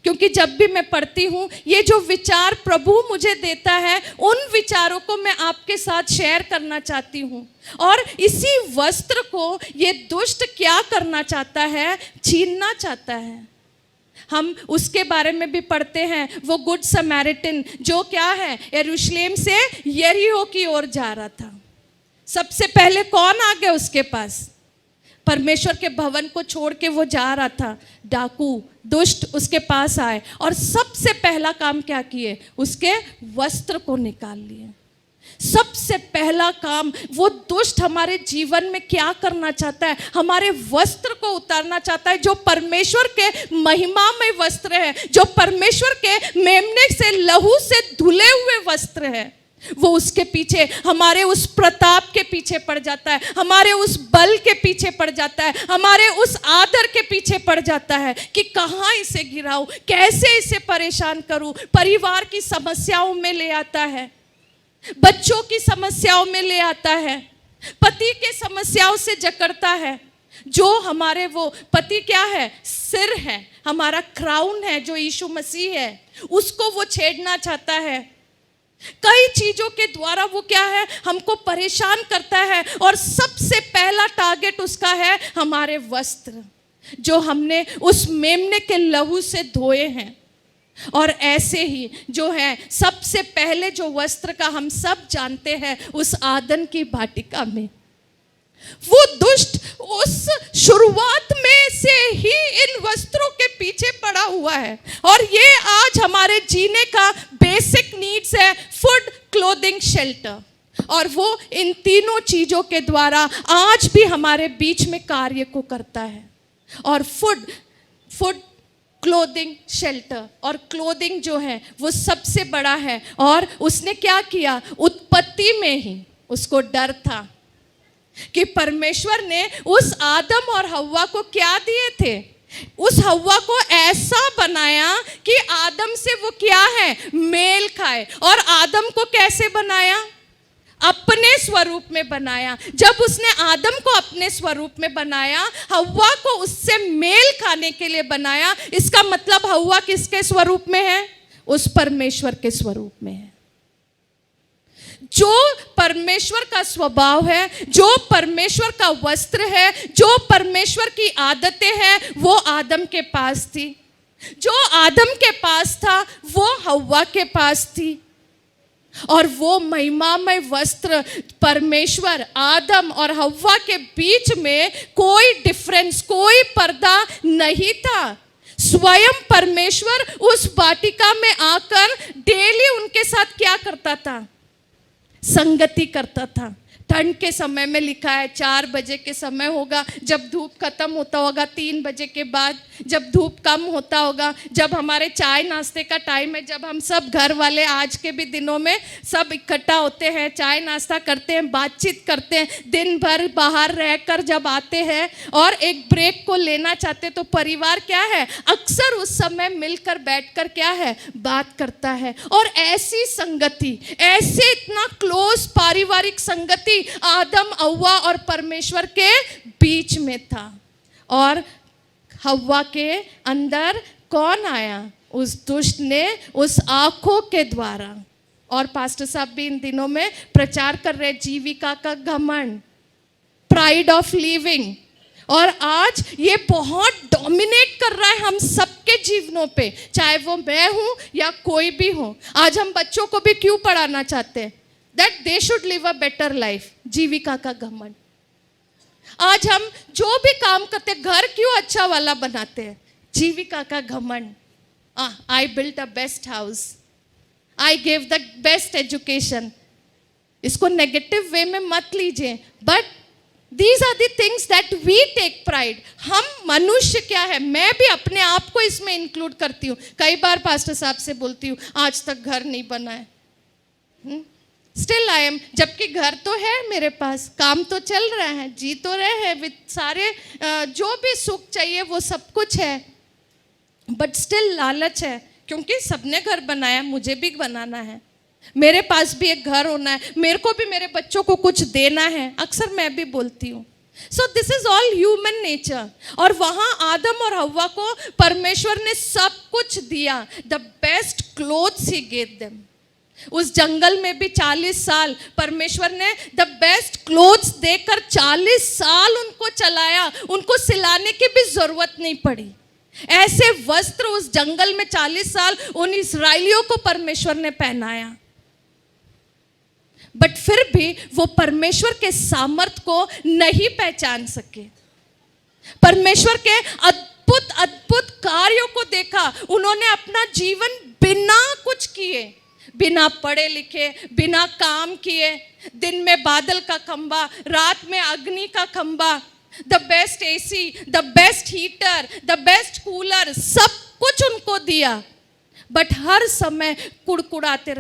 क्योंकि जब भी मैं पढ़ती हूँ, ये जो विचार प्रभु मुझे देता है, उन विचारों को मैं आपके साथ शेयर करना चाहती हूँ। और इसी वस्त्र को ये दुष्ट क्या करना चाहता है, छीनना चाहता है। हम उसके बारे में भी पढ़ते हैं, वो गुड समैरिटन जो क्या है, यरूशलेम से यरीहो की ओर जा रहा था। सबसे पहले कौन आ गया उसके पास, परमेश्वर के भवन को छोड़ के वो जा रहा था, डाकू, दुष्ट उसके पास आए और सबसे पहला काम क्या किए, उसके वस्त्र को निकाल लिए। सबसे पहला काम वो दुष्ट हमारे जीवन में क्या करना चाहता है, हमारे वस्त्र को उतारना चाहता है, जो परमेश्वर के महिमामय वस्त्र है, जो परमेश्वर के मेमने से लहू से धुले हुए वस्त्र है। वो उसके पीछे, हमारे उस प्रताप के पीछे पड़ जाता है, हमारे उस बल के पीछे पड़ जाता है, हमारे उस आदर के पीछे पड़ जाता है कि कहाँ इसे गिराऊं, कैसे इसे परेशान करूं। परिवार की समस्याओं में ले आता है, बच्चों की समस्याओं में ले आता है, पति के समस्याओं से जकड़ता है। जो हमारे वो पति क्या है, सिर है, हमारा क्राउन है जो यीशु मसीह है, उसको वो छेड़ना चाहता है। कई चीजों के द्वारा वो क्या है, हमको परेशान करता है। और सबसे पहला टारगेट उसका है हमारे वस्त्र, जो हमने उस मेमने के लहू से धोए हैं। और ऐसे ही जो है सबसे पहले जो वस्त्र का हम सब जानते हैं, उस आदन की वाटिका में वो दुष्ट उस शुरुआत में से ही इन वस्त्रों के पीछे पड़ा हुआ है। और ये आज हमारे जीने का बेसिक नीड्स है, फूड, क्लोथिंग, शेल्टर। और वो इन तीनों चीजों के द्वारा आज भी हमारे बीच में कार्य को करता है। और फूड, क्लोथिंग, शेल्टर, और क्लोथिंग जो है वो सबसे बड़ा है। और उसने क्या किया, उत्पत्ति में ही उसको डर था कि परमेश्वर ने उस आदम और हव्वा को क्या दिए थे, उस हव्वा को ऐसा बनाया कि आदम से वो क्या है, मेल खाए। और आदम को कैसे बनाया, अपने स्वरूप में बनाया। जब उसने आदम को अपने स्वरूप में बनाया, हव्वा को उससे मेल खाने के लिए बनाया। इसका मतलब हव्वा किसके स्वरूप में है, उस परमेश्वर के स्वरूप में है। जो परमेश्वर का स्वभाव है, जो परमेश्वर का वस्त्र है, जो परमेश्वर की आदतें हैं, वो आदम के पास थी। जो आदम के पास था वो हव्वा के पास थी। और वो महिमामय वस्त्र परमेश्वर आदम और हव्वा के बीच में कोई डिफरेंस, कोई पर्दा नहीं था। स्वयं परमेश्वर उस वाटिका में आकर डेली उनके साथ क्या करता था, संगति करता था। ठंड के समय में लिखा है 4 बजे के समय होगा, जब धूप खत्म होता होगा, 3 बजे के बाद जब धूप कम होता होगा, जब हमारे चाय नाश्ते का टाइम है, जब हम सब घर वाले आज के भी दिनों में सब इकट्ठा होते हैं, चाय नाश्ता करते हैं, बातचीत करते हैं, दिन भर बाहर रहकर जब आते हैं और एक ब्रेक को लेना चाहते, तो परिवार क्या है, अक्सर उस समय मिलकर बैठकर क्या है, बात करता है। और ऐसी संगति, ऐसे इतना क्लोज पारिवारिक संगति आदम, हव्वा और परमेश्वर के बीच में था। और हव्वा के अंदर कौन आया, उस दुष्ट ने उस आंखों के द्वारा। और पास्टर साहब भी इन दिनों में प्रचार कर रहे जीविका का घमंड, प्राइड ऑफ लिविंग। और आज ये बहुत डोमिनेट कर रहा है हम सबके जीवनों पे, चाहे वो मैं हूं या कोई भी हो। आज हम बच्चों को भी क्यों पढ़ाना चाहते हैं, that they should live a better life, जीविका का घमंड। आज हम जो भी काम करते हैं, घर क्यों अच्छा वाला बनाते हैं, जीविका का घमंड। I built a best house, I gave the best education। इसको नेगेटिव वे में मत लीजिए, but these are the things that we take pride। हम मनुष्य क्या है, मैं भी अपने आप को इसमें इंक्लूड करती हूँ। कई बार पास्टर साहब से बोलती हूँ आज तक घर नहीं बना है, स्टिल आई एम, जबकि घर तो है मेरे पास, काम तो चल रहा है, जी तो रहे हैं, विद सारे जो भी सुख चाहिए वो सब कुछ है, बट स्टिल लालच है, क्योंकि सबने घर बनाया, मुझे भी बनाना है, मेरे पास भी एक घर होना है, मेरे को भी मेरे बच्चों को कुछ देना है। अक्सर मैं भी बोलती हूँ। So this is all human nature. और वहाँ आदम और हव्वा को परमेश्वर ने सब कुछ दिया, the best clothes he gave them. उस जंगल में भी 40 साल परमेश्वर ने द बेस्ट क्लोथ्स देकर 40 साल उनको चलाया, उनको सिलाने की भी जरूरत नहीं पड़ी। ऐसे वस्त्र उस जंगल में 40 साल उन इस्राएलियों को परमेश्वर ने पहनाया, बट फिर भी वो परमेश्वर के सामर्थ को नहीं पहचान सके। परमेश्वर के अद्भुत अद्भुत कार्यों को देखा, उन्होंने अपना जीवन बिना कुछ किए, बिना पढ़े लिखे, बिना काम किए, दिन में बादल का खंबा, रात में अग्नि का खंबा, the best AC, the best heater, the best cooler, सब कुछ उनको दिया, बट हर समय कुड़कुड़ाते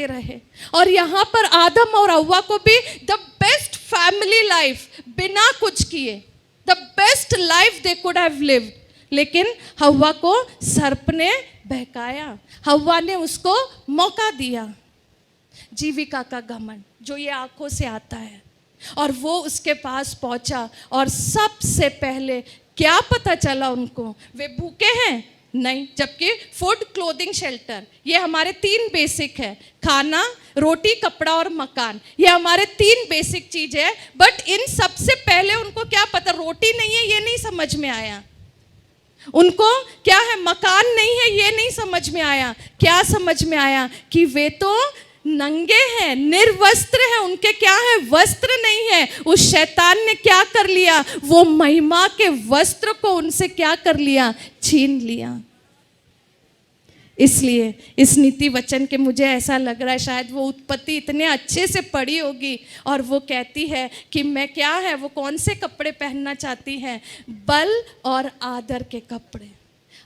रहे। और यहाँ पर आदम और हव्वा को भी द बेस्ट फैमिली लाइफ, बिना कुछ किए, the best life they could have lived, लेकिन हव्वा को सर्प ने बहकाया, हव्वा ने उसको मौका दिया। जीविका का घमंड जो ये आंखों से आता है, और वो उसके पास पहुंचा और सबसे पहले क्या पता चला उनको, वे भूखे हैं नहीं, जबकि फूड, क्लोथिंग, शेल्टर, ये हमारे 3 बेसिक है, खाना, रोटी, कपड़ा और मकान, ये हमारे 3 बेसिक चीज है। बट इन सबसे पहले उनको क्या पता, रोटी नहीं है ये नहीं समझ में आया, उनको क्या है, मकान नहीं है ये नहीं समझ में आया। क्या समझ में आया कि वे तो नंगे हैं, निर्वस्त्र हैं, उनके क्या है, वस्त्र नहीं है। उस शैतान ने क्या कर लिया, वो महिमा के वस्त्र को उनसे क्या कर लिया, छीन लिया। इसलिए इस नीति वचन के मुझे ऐसा लग रहा है शायद वो उत्पत्ति इतने अच्छे से पढ़ी होगी और वो कहती है कि मैं क्या है, वो कौन से कपड़े पहनना चाहती है, बल और आदर के कपड़े।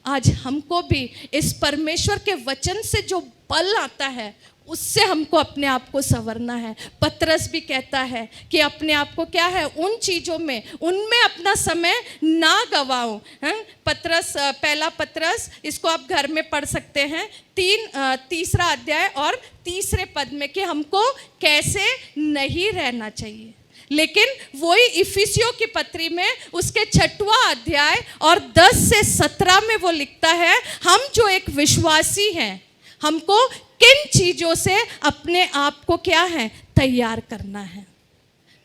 आज हमको भी इस परमेश्वर के वचन से जो बल आता है उससे हमको अपने आप को संवरना है। पतरस भी कहता है कि अपने आप को क्या है, उन चीज़ों में, उनमें अपना समय ना गवाओ। पतरस, पहला पतरस, इसको आप घर में पढ़ सकते हैं, 3 अध्याय और 3 पद में, कि हमको कैसे नहीं रहना चाहिए। लेकिन वही इफिसियों की पत्री में उसके 6वां अध्याय और 10 से 17 में वो लिखता है, हम जो एक विश्वासी हैं, हमको किन चीजों से अपने आप को क्या है, तैयार करना है।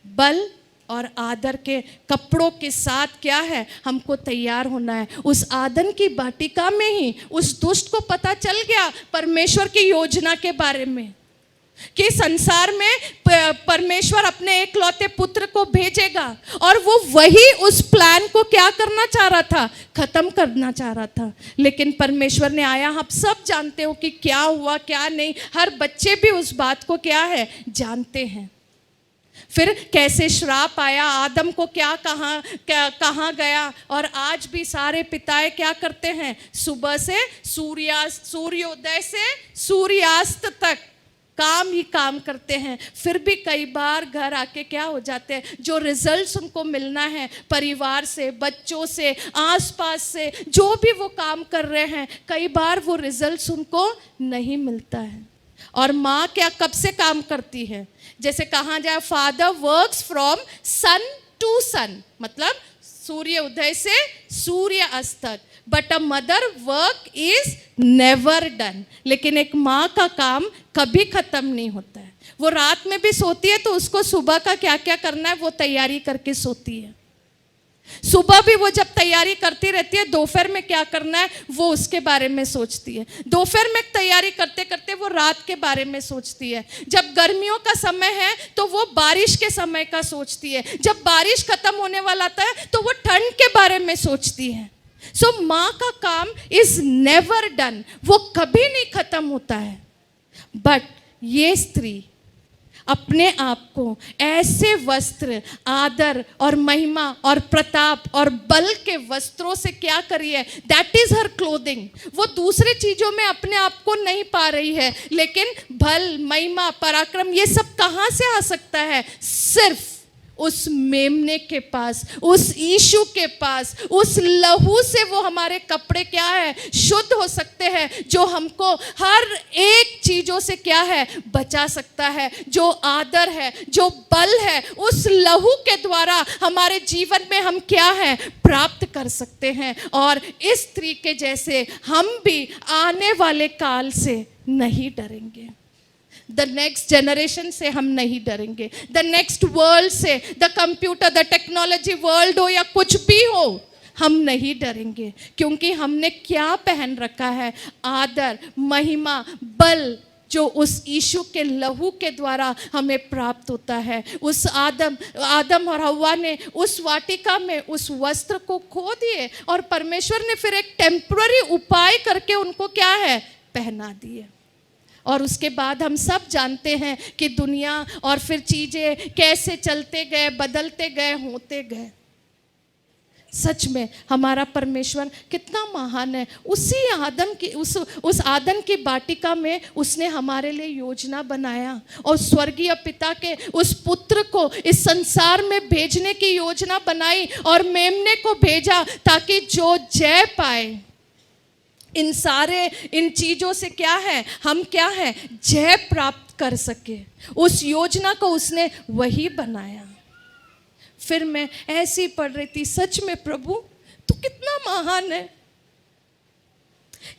बल और आदर के कपड़ों के साथ क्या है, हमको तैयार होना है। उस आदन की वाटिका में ही उस दुष्ट को पता चल गया परमेश्वर की योजना के बारे में, कि संसार में परमेश्वर अपने एकलौते पुत्र को भेजेगा, और वो वही उस प्लान को क्या करना चाह रहा था, खत्म करना चाह रहा था। लेकिन परमेश्वर ने आया, आप सब जानते हो कि क्या हुआ क्या नहीं, हर बच्चे भी उस बात को क्या है, जानते हैं। फिर कैसे श्राप आया, आदम को क्या कहाँ गया, और आज भी सारे पिताएं क्या करते हैं, सुबह से सूर्योदय से सूर्यास्त तक काम ही काम करते हैं। फिर भी कई बार घर आके क्या हो जाते हैं, जो रिजल्ट्स उनको मिलना है परिवार से, बच्चों से, आसपास से, जो भी वो काम कर रहे हैं, कई बार वो रिजल्ट्स उनको नहीं मिलता है। और माँ क्या कब से काम करती है, जैसे कहा जाए, father works from sun to sun, मतलब सूर्य उदय से सूर्य अस्त तक, but a mother work is never done. लेकिन एक माँ का काम कभी खत्म नहीं होता है। वो रात में भी सोती है तो उसको सुबह का क्या क्या करना है वो तैयारी करके सोती है। सुबह भी वो जब तैयारी करती रहती है, दोपहर में क्या करना है वो उसके बारे में सोचती है। दोपहर में तैयारी करते करते वो रात के बारे में सोचती है। जब गर्मियों का समय है तो वो बारिश के समय का सोचती है। जब बारिश खत्म होने वाला आता है तो वो ठंड के बारे में सोचती है। सो माँ का काम इज नेवर डन, वो कभी नहीं खत्म होता है। बट ये स्त्री अपने आप को ऐसे वस्त्र, आदर और महिमा और प्रताप और बल के वस्त्रों से क्या करी है, दैट इज हर क्लोथिंग। वो दूसरे चीजों में अपने आप को नहीं पा रही है, लेकिन बल, महिमा, पराक्रम ये सब कहाँ से आ सकता है, सिर्फ उस मेमने के पास, उस यीशु के पास, उस लहू से वो हमारे कपड़े क्या है, शुद्ध हो सकते हैं, जो हमको हर एक चीजों से क्या है, बचा सकता है। जो आदर है, जो बल है, उस लहू के द्वारा हमारे जीवन में हम क्या है, प्राप्त कर सकते हैं। और इस स्त्री के जैसे हम भी आने वाले काल से नहीं डरेंगे। द नेक्स्ट जनरेशन से हम नहीं डरेंगे, द नेक्स्ट वर्ल्ड से, the computer, the technology world हो या कुछ भी हो, हम नहीं डरेंगे, क्योंकि हमने क्या पहन रखा है, आदर, महिमा, बल, जो उस यीशु के लहू के द्वारा हमें प्राप्त होता है। उस आदम और हव्वा ने उस वाटिका में उस वस्त्र को खो दिए, और परमेश्वर ने फिर एक टेम्पररी उपाय करके उनको क्या है, पहना दिए। और उसके बाद हम सब जानते हैं कि दुनिया और फिर चीज़ें कैसे चलते गए, बदलते गए, होते गए। सच में हमारा परमेश्वर कितना महान है। उसी आदम की उस आदम की वाटिका में उसने हमारे लिए योजना बनाया, और स्वर्गीय पिता के उस पुत्र को इस संसार में भेजने की योजना बनाई, और मेमने को भेजा ताकि जो जय पाए, इन चीजों से क्या है, हम क्या है, जय प्राप्त कर सके। उस योजना को उसने वही बनाया। फिर मैं ऐसे ही पढ़ रही थी, सच में प्रभु तू कितना महान है।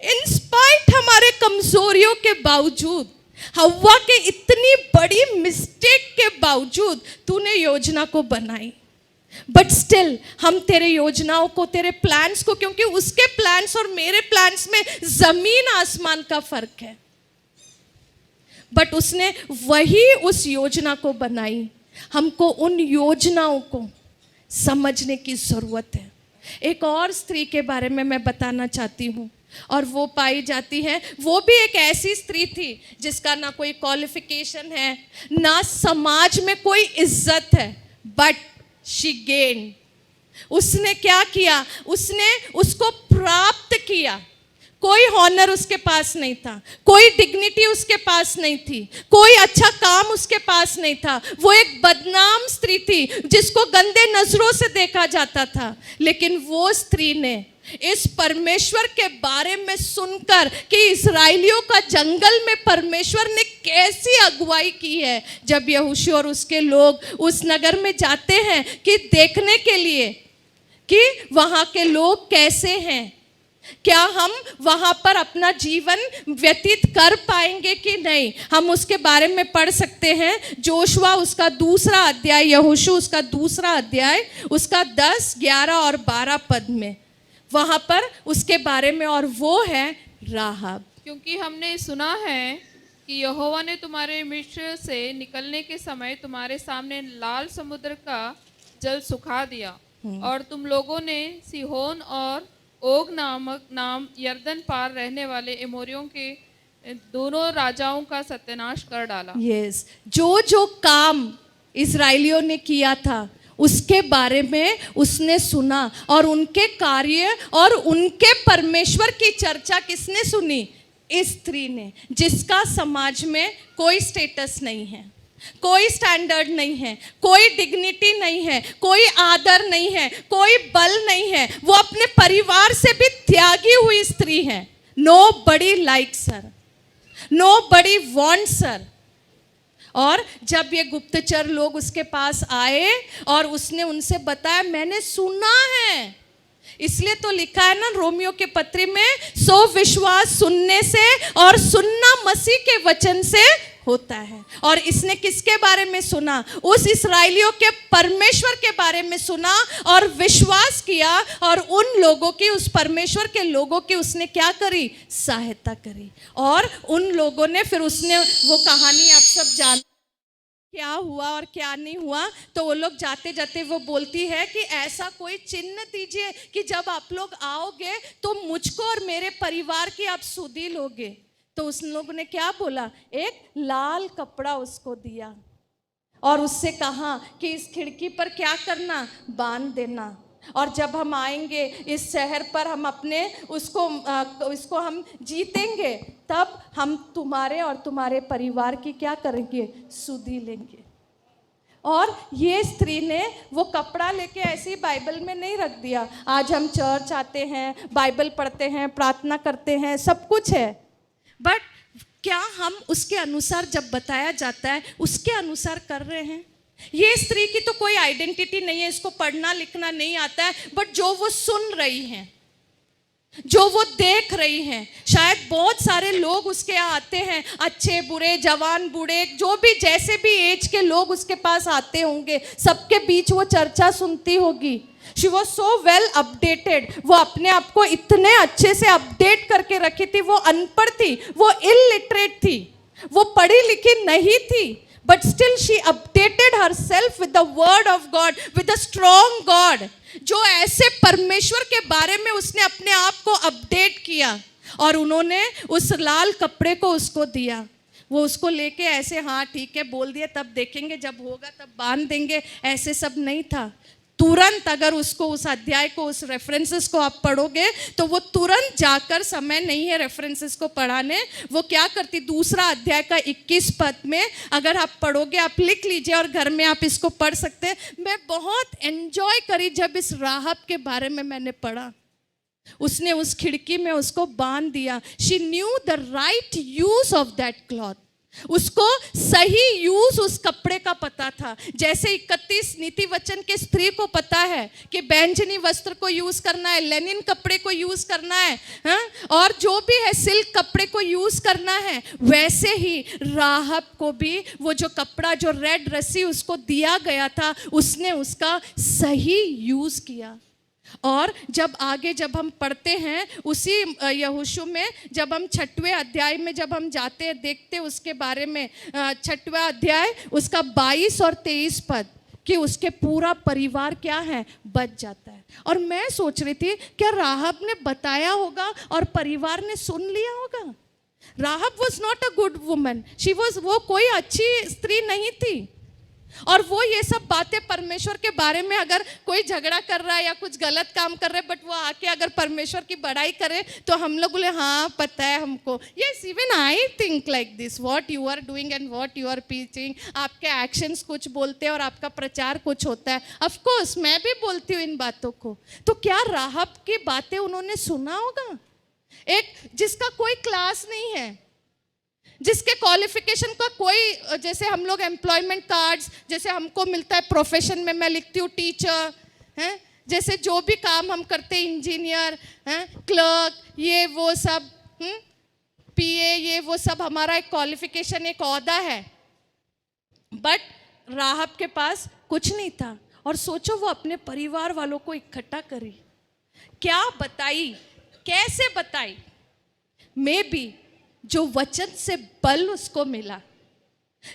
इन स्पाइट हमारे कमजोरियों के बावजूद, हव्वा के इतनी बड़ी मिस्टेक के बावजूद तूने योजना को बनाई। बट स्टिल हम तेरे योजनाओं को, तेरे प्लान्स को, क्योंकि उसके प्लान्स और मेरे प्लान्स में जमीन आसमान का फर्क है, बट उसने वही उस योजना को बनाई। हमको उन योजनाओं को समझने की जरूरत है। एक और स्त्री के बारे में मैं बताना चाहती हूँ, और वो पाई जाती है, वो भी एक ऐसी स्त्री थी जिसका ना कोई क्वालिफिकेशन है, ना समाज में कोई इज्जत है, बट शी गेन। उसने क्या किया, उसने उसको प्राप्त किया। कोई हॉनर उसके पास नहीं था, कोई डिग्निटी उसके पास नहीं थी, कोई अच्छा काम उसके पास नहीं था। वो एक बदनाम स्त्री थी जिसको गंदे नजरों से देखा जाता था, लेकिन वो स्त्री ने इस परमेश्वर के बारे में सुनकर कि इस्राएलियों का जंगल में परमेश्वर ने कैसी अगुवाई की है। जब यहोशू और उसके लोग उस नगर में जाते हैं कि देखने के लिए कि वहाँ के लोग कैसे हैं, क्या हम वहाँ पर अपना जीवन व्यतीत कर पाएंगे कि नहीं, हम उसके बारे में पढ़ सकते हैं। जोशुआ उसका 2 अध्याय, यहोशू उसका 2 अध्याय, उसका 10, 11 और 12 पद में वहाँ पर उसके बारे में, और वो है राहाब। क्योंकि हमने सुना है कि यहोवा ने तुम्हारे मिस्र से निकलने के समय तुम्हारे सामने लाल समुद्र का जल सुखा दिया, और तुम लोगों ने सिहोन और ओग नाम यर्दन पार रहने वाले एमोरियों के दोनों राजाओं का सत्यानाश कर डाला। यस, जो काम इजराइलियों ने किया था उसके बारे में उसने सुना, और उनके कार्य और उनके परमेश्वर की चर्चा किसने सुनी? इस स्त्री ने, जिसका समाज में कोई स्टेटस नहीं है, कोई स्टैंडर्ड नहीं है, कोई डिग्निटी नहीं है, कोई आदर नहीं है, कोई बल नहीं है। वो अपने परिवार से भी त्यागी हुई स्त्री है। Nobody likes her, nobody wants her। और जब ये गुप्तचर लोग उसके पास आए और उसने उनसे बताया, मैंने सुना है, इसलिए तो लिखा है ना रोमियो के पत्री में, सो विश्वास सुनने से और सुनना मसीह के वचन से होता है। और इसने किसके बारे में सुना? उस इस्राएलियों के परमेश्वर के बारे में सुना और विश्वास किया, और उन लोगों की, उस परमेश्वर के लोगों की उसने क्या करी? सहायता करी। और उन लोगों ने फिर उसने वो कहानी आप सब जान क्या हुआ और क्या नहीं हुआ। तो वो लोग जाते जाते वो बोलती है कि ऐसा कोई चिन्ह दीजिए कि जब आप लोग आओगे तो मुझको और मेरे परिवार की आप सुधि लोगे। तो उस लोगों ने क्या बोला? एक लाल कपड़ा उसको दिया और उससे कहा कि इस खिड़की पर क्या करना? बांध देना, और जब हम आएंगे इस शहर पर, हम अपने इसको हम जीतेंगे, तब हम तुम्हारे और तुम्हारे परिवार की क्या करेंगे? सुधि लेंगे। और ये स्त्री ने वो कपड़ा लेके ऐसे ही बाइबल में नहीं रख दिया। आज हम चर्च आते हैं, बाइबल पढ़ते हैं, प्रार्थना करते हैं, सब कुछ है, बट क्या हम उसके अनुसार जब बताया जाता है उसके अनुसार कर रहे हैं? ये स्त्री की तो कोई आइडेंटिटी नहीं है, इसको पढ़ना लिखना नहीं आता है, बट जो वो सुन रही हैं, जो वो देख रही हैं, शायद बहुत सारे लोग उसके यहाँ आते हैं, अच्छे बुरे, जवान बूढ़े, जो भी जैसे भी एज के लोग उसके पास आते होंगे, सबके बीच वो चर्चा सुनती होगी। She was so well updated। वो अपने आप को इतने अच्छे से अपडेट करके रखी थी। वो अनपढ़ थी, वो इलिटरेट थी, वो पढ़ी लिखी नहीं थी, but still she updated herself with the word of God, with a strong God। जो ऐसे परमेश्वर के बारे में उसने अपने आप को अपडेट किया, और उन्होंने उस लाल कपड़े को उसको दिया। वो उसको लेके ऐसे, हाँ ठीक है बोल दिया, तब देखेंगे, जब होगा तब बांध देंगे, ऐसे सब नहीं था। तुरंत अगर उसको, उस अध्याय को, उस रेफरेंसेस को आप पढ़ोगे तो वो तुरंत जाकर, समय नहीं है रेफरेंसेस को पढ़ाने, वो क्या करती? 2 अध्याय का 21 पद में अगर आप पढ़ोगे, आप लिख लीजिए और घर में आप इसको पढ़ सकते हैं। मैं बहुत एंजॉय करी जब इस राहब के बारे में मैंने पढ़ा। उसने उस खिड़की में उसको बांध दिया। She knew the right use of that cloth. उसको सही यूज उस कपड़े का पता था। जैसे 31 नीति वचन के स्त्री को पता है कि बैंजनी वस्त्र को यूज करना है, लेनिन कपड़े को यूज करना है, हाँ? और जो भी है सिल्क कपड़े को यूज करना है, वैसे ही राहब को भी वो जो कपड़ा, जो रेड रस्सी उसको दिया गया था, उसने उसका सही यूज किया। और जब आगे जब हम पढ़ते हैं उसी यहोशू में, जब हम 6वें अध्याय में जब हम जाते हैं, देखते हैं उसके बारे में, 6वां अध्याय उसका 22 और 23 पद, कि उसके पूरा परिवार क्या है, बच जाता है। और मैं सोच रही थी क्या राहब ने बताया होगा और परिवार ने सुन लिया होगा? Rahab was not a good woman, वो कोई अच्छी स्त्री नहीं थी। और वो ये सब बातें परमेश्वर के बारे में, अगर कोई झगड़ा कर रहा है या कुछ गलत काम कर रहा है, बट वो आके अगर परमेश्वर की बड़ाई करे तो हम लोग बोले हाँ पता है हमको। Yes, even I think like this, what you are doing and what you are preaching, आपके एक्शंस कुछ बोलते हैं और आपका प्रचार कुछ होता है। ऑफ कोर्स मैं भी बोलती हूँ इन बातों को। तो क्या राहब की बातें उन्होंने सुना होगा? एक जिसका कोई क्लास नहीं है, जिसके क्वालिफिकेशन का कोई, जैसे हम लोग एम्प्लॉयमेंट कार्ड्स जैसे हमको मिलता है प्रोफेशन में, मैं लिखती हूँ टीचर, हैं, जैसे जो भी काम हम करते हैं, इंजीनियर, हैं, क्लर्क, ये वो सब, पीए, ये वो सब हमारा एक क्वालिफिकेशन, एक ओहदा है। बट राहब के पास कुछ नहीं था। और सोचो वो अपने परिवार वालों को इकट्ठा करी, क्या बताई, कैसे बताई? मे बी जो वचन से बल उसको मिला,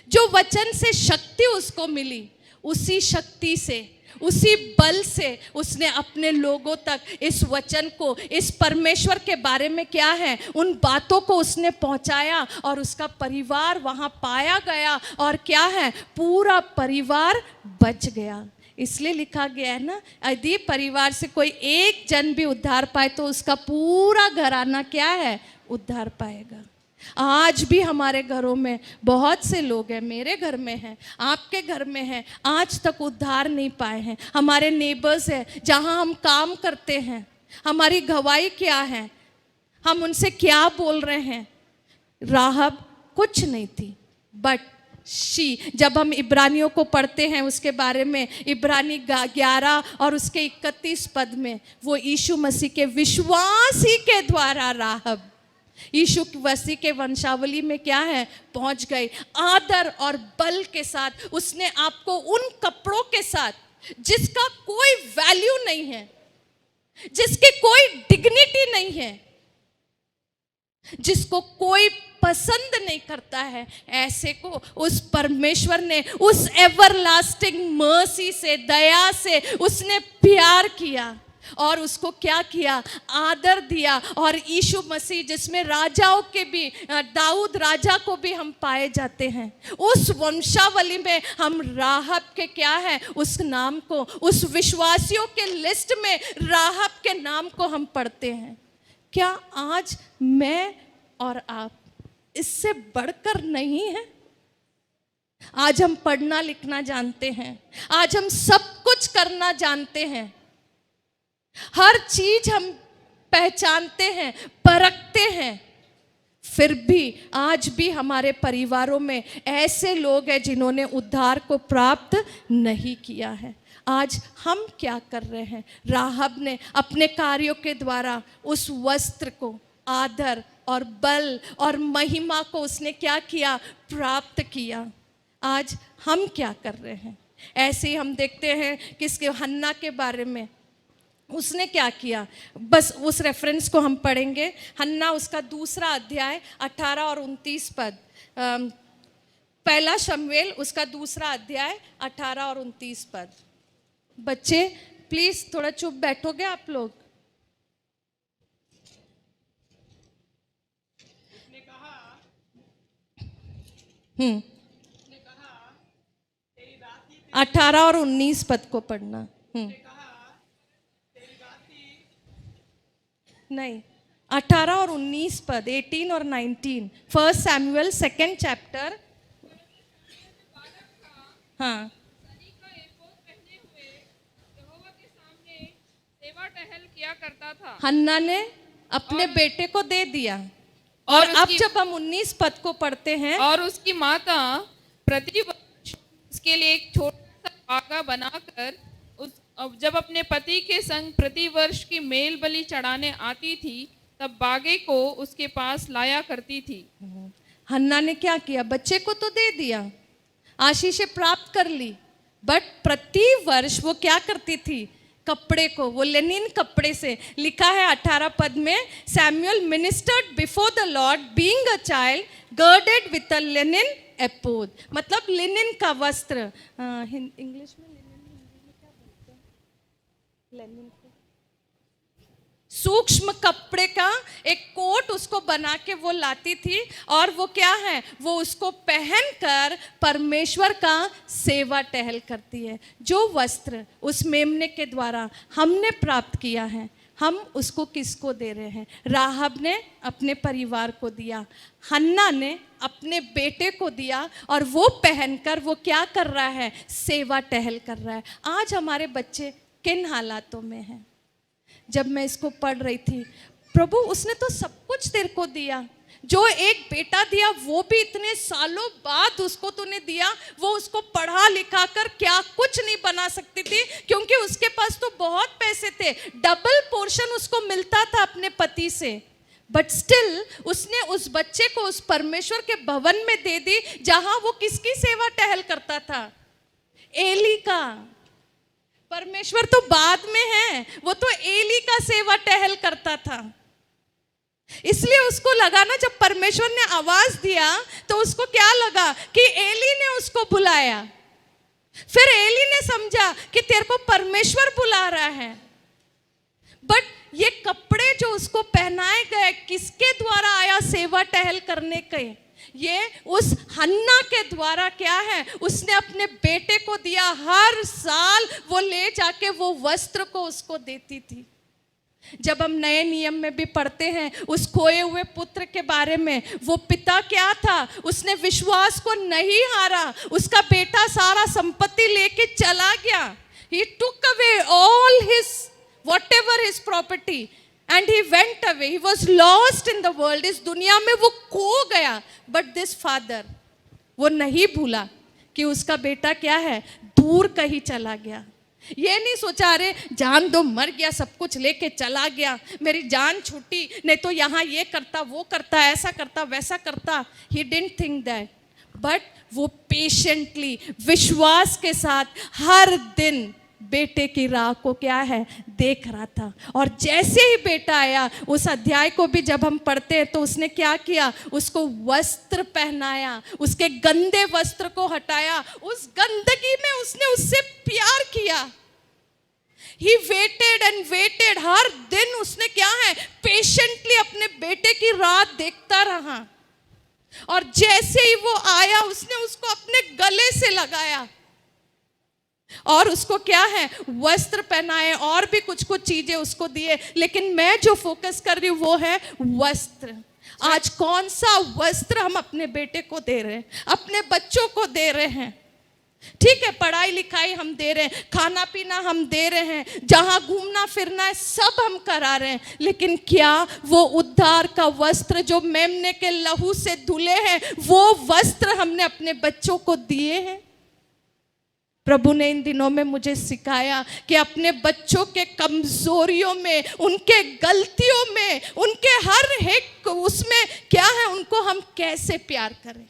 जो वचन से शक्ति उसको मिली, उसी शक्ति से, उसी बल से उसने अपने लोगों तक इस वचन को, इस परमेश्वर के बारे में क्या है, उन बातों को उसने पहुंचाया। और उसका परिवार वहां पाया गया, और क्या है, पूरा परिवार बच गया। इसलिए लिखा गया है ना, यदि परिवार से कोई एक जन भी उद्धार पाए तो उसका पूरा घराना क्या है, उद्धार पाएगा। आज भी हमारे घरों में बहुत से लोग हैं, मेरे घर में हैं, आपके घर में हैं, आज तक उद्धार नहीं पाए हैं। हमारे नेबर्स हैं, जहां हम काम करते हैं, हमारी गवाही क्या है, हम उनसे क्या बोल रहे हैं। राहब कुछ नहीं थी, बट जब हम इब्रानियों को पढ़ते हैं उसके बारे में, इब्रानी 11 और उसके 31 पद में, वो यीशु मसीह के विश्वास ही के द्वारा राहब यीशु मसीह के वंशावली में क्या है, पहुंच गई। आदर और बल के साथ उसने आपको उन कपड़ों के साथ, जिसका कोई वैल्यू नहीं है, जिसकी कोई डिग्निटी नहीं है, जिसको कोई पसंद नहीं करता है, ऐसे को उस परमेश्वर ने उस एवरलास्टिंग मर्सी से, दया से उसने प्यार किया और उसको क्या किया, आदर दिया। और यीशु मसीह जिसमें राजाओं के भी, दाऊद राजा को भी हम पाए जाते हैं, उस वंशावली में हम राहब के क्या है, उस नाम को, उस विश्वासियों के लिस्ट में राहब के नाम को हम पढ़ते हैं। क्या आज मैं और आप इससे बढ़कर नहीं है? आज हम पढ़ना लिखना जानते हैं, आज हम सब कुछ करना जानते हैं, हर चीज हम पहचानते हैं, परखते हैं, फिर भी आज भी हमारे परिवारों में ऐसे लोग हैं जिन्होंने उद्धार को प्राप्त नहीं किया है। आज हम क्या कर रहे हैं? राहब ने अपने कार्यों के द्वारा उस वस्त्र को, आदर और बल और महिमा को उसने क्या किया, प्राप्त किया। आज हम क्या कर रहे हैं? ऐसे ही हम देखते हैं किसके, हन्ना के बारे में, उसने क्या किया, बस उस रेफरेंस को हम पढ़ेंगे। हन्ना उसका 2 अध्याय 18 और 29 पद, पहला शमूएल उसका 2 अध्याय 18 और 29 पद। बच्चे प्लीज थोड़ा चुप बैठोगे आप लोग? उसने कहा 18 और 19 पद को पढ़ना। नहीं, 18 और 19 पद, 18 और 19, 1 सैमुअल 2 चैप्टर। हाँ, सेवा टहल किया करता था। हन्ना ने अपने बेटे को दे दिया और अब उसकी- जब हम 19 पद को पढ़ते हैं, और उसकी माता प्रति वर्ष उसके लिए एक छोटा सा बागा बनाकर अब जब अपने पति के संग प्रति वर्ष की मेल बलि चढ़ाने आती थी तब बागे को उसके पास लाया करती थी। हन्ना ने क्या किया? बच्चे को तो दे दिया, आशीषें प्राप्त कर ली, बट प्रति वर्ष वो क्या करती थी? कपड़े को, वो लिनन कपड़े से, लिखा है 18 पद में, Samuel ministered before the lord being a child girded with a linen ephod, मतलब लिनन का वस्त्र। इंग्लिश में सूक्ष्म कपड़े का एक कोट उसको बना के वो लाती थी, और वो क्या है, वो उसको पहनकर परमेश्वर का सेवा टहल करती है। जो वस्त्र उस मेमने के द्वारा हमने प्राप्त किया है, हम उसको किसको दे रहे हैं? राहब ने अपने परिवार को दिया, हन्ना ने अपने बेटे को दिया, और वो पहनकर वो क्या कर रहा है? सेवा टहल कर रहा है। आज हमारे बच्चे किन हालातों में हैं? जब मैं इसको पढ़ रही थी, प्रभु उसने तो सब कुछ तेरे को दिया, जो एक बेटा दिया वो भी इतने सालों बाद उसको तूने दिया, वो उसको पढ़ा लिखा कर क्या कुछ नहीं बना सकती थी, क्योंकि उसके पास तो बहुत पैसे थे, डबल पोर्शन उसको मिलता था अपने पति से, बट स्टिल उसने उस बच्चे को उस परमेश्वर के भवन में दे दी, जहां वो किसकी सेवा टहल करता था? एली का। परमेश्वर तो बाद में है, वो तो एली का सेवा टहल करता था। इसलिए उसको लगा ना, जब परमेश्वर ने आवाज दिया तो उसको क्या लगा कि एली ने उसको बुलाया। फिर एली ने समझा कि तेरे को परमेश्वर बुला रहा है, बट ये कपड़े जो उसको पहनाए गए किसके द्वारा आया सेवा टहल करने के? ये उस हन्ना के द्वारा क्या है, उसने अपने बेटे को दिया। हर साल वो ले जाके वो वस्त्र को उसको देती थी। जब हम नए नियम में भी पढ़ते हैं उस खोए हुए पुत्र के बारे में, वो पिता क्या था? उसने विश्वास को नहीं हारा, उसका बेटा सारा संपत्ति लेके चला गया। He took away all his whatever his property and he went away. He was lost in the world. इस दुनिया में वो खो गया, but this father वो नहीं भूला कि उसका बेटा क्या है, दूर कहीं चला गया। ये नहीं सोचा अरे जान दो, मर गया, सब कुछ लेके चला गया, मेरी जान छूटी, नहीं तो यहाँ ये करता, वो करता, ऐसा करता, वैसा करता। He didn't think that, but वो पेशेंटली विश्वास के साथ हर दिन बेटे की राह को क्या है देख रहा था। और जैसे ही बेटा आया, उस अध्याय को भी जब हम पढ़ते हैं तो उसने क्या किया? उसको वस्त्र पहनाया, उसके गंदे वस्त्र को हटाया, उस गंदगी में उसने उससे प्यार किया। He waited and waited, हर दिन उसने क्या है पेशेंटली अपने बेटे की राह देखता रहा, और जैसे ही वो आया उसने उसको अपने गले से लगाया और उसको क्या है वस्त्र पहनाए, और भी कुछ कुछ चीजें उसको दिए। लेकिन मैं जो फोकस कर रही हूं वो है वस्त्र। आज कौन सा वस्त्र हम अपने बेटे को दे रहे हैं, अपने बच्चों को दे रहे हैं? ठीक है, पढ़ाई लिखाई हम दे रहे हैं, खाना पीना हम दे रहे हैं, जहां घूमना फिरना है सब हम करा रहे हैं, लेकिन क्या वो उद्धार का वस्त्र जो मेमने के लहू से धुले हैं, वो वस्त्र हमने अपने बच्चों को दिए हैं? प्रभु ने इन दिनों में मुझे सिखाया कि अपने बच्चों के कमजोरियों में, उनके गलतियों में, उनके हर एक उसमें क्या है, उनको हम कैसे प्यार करें।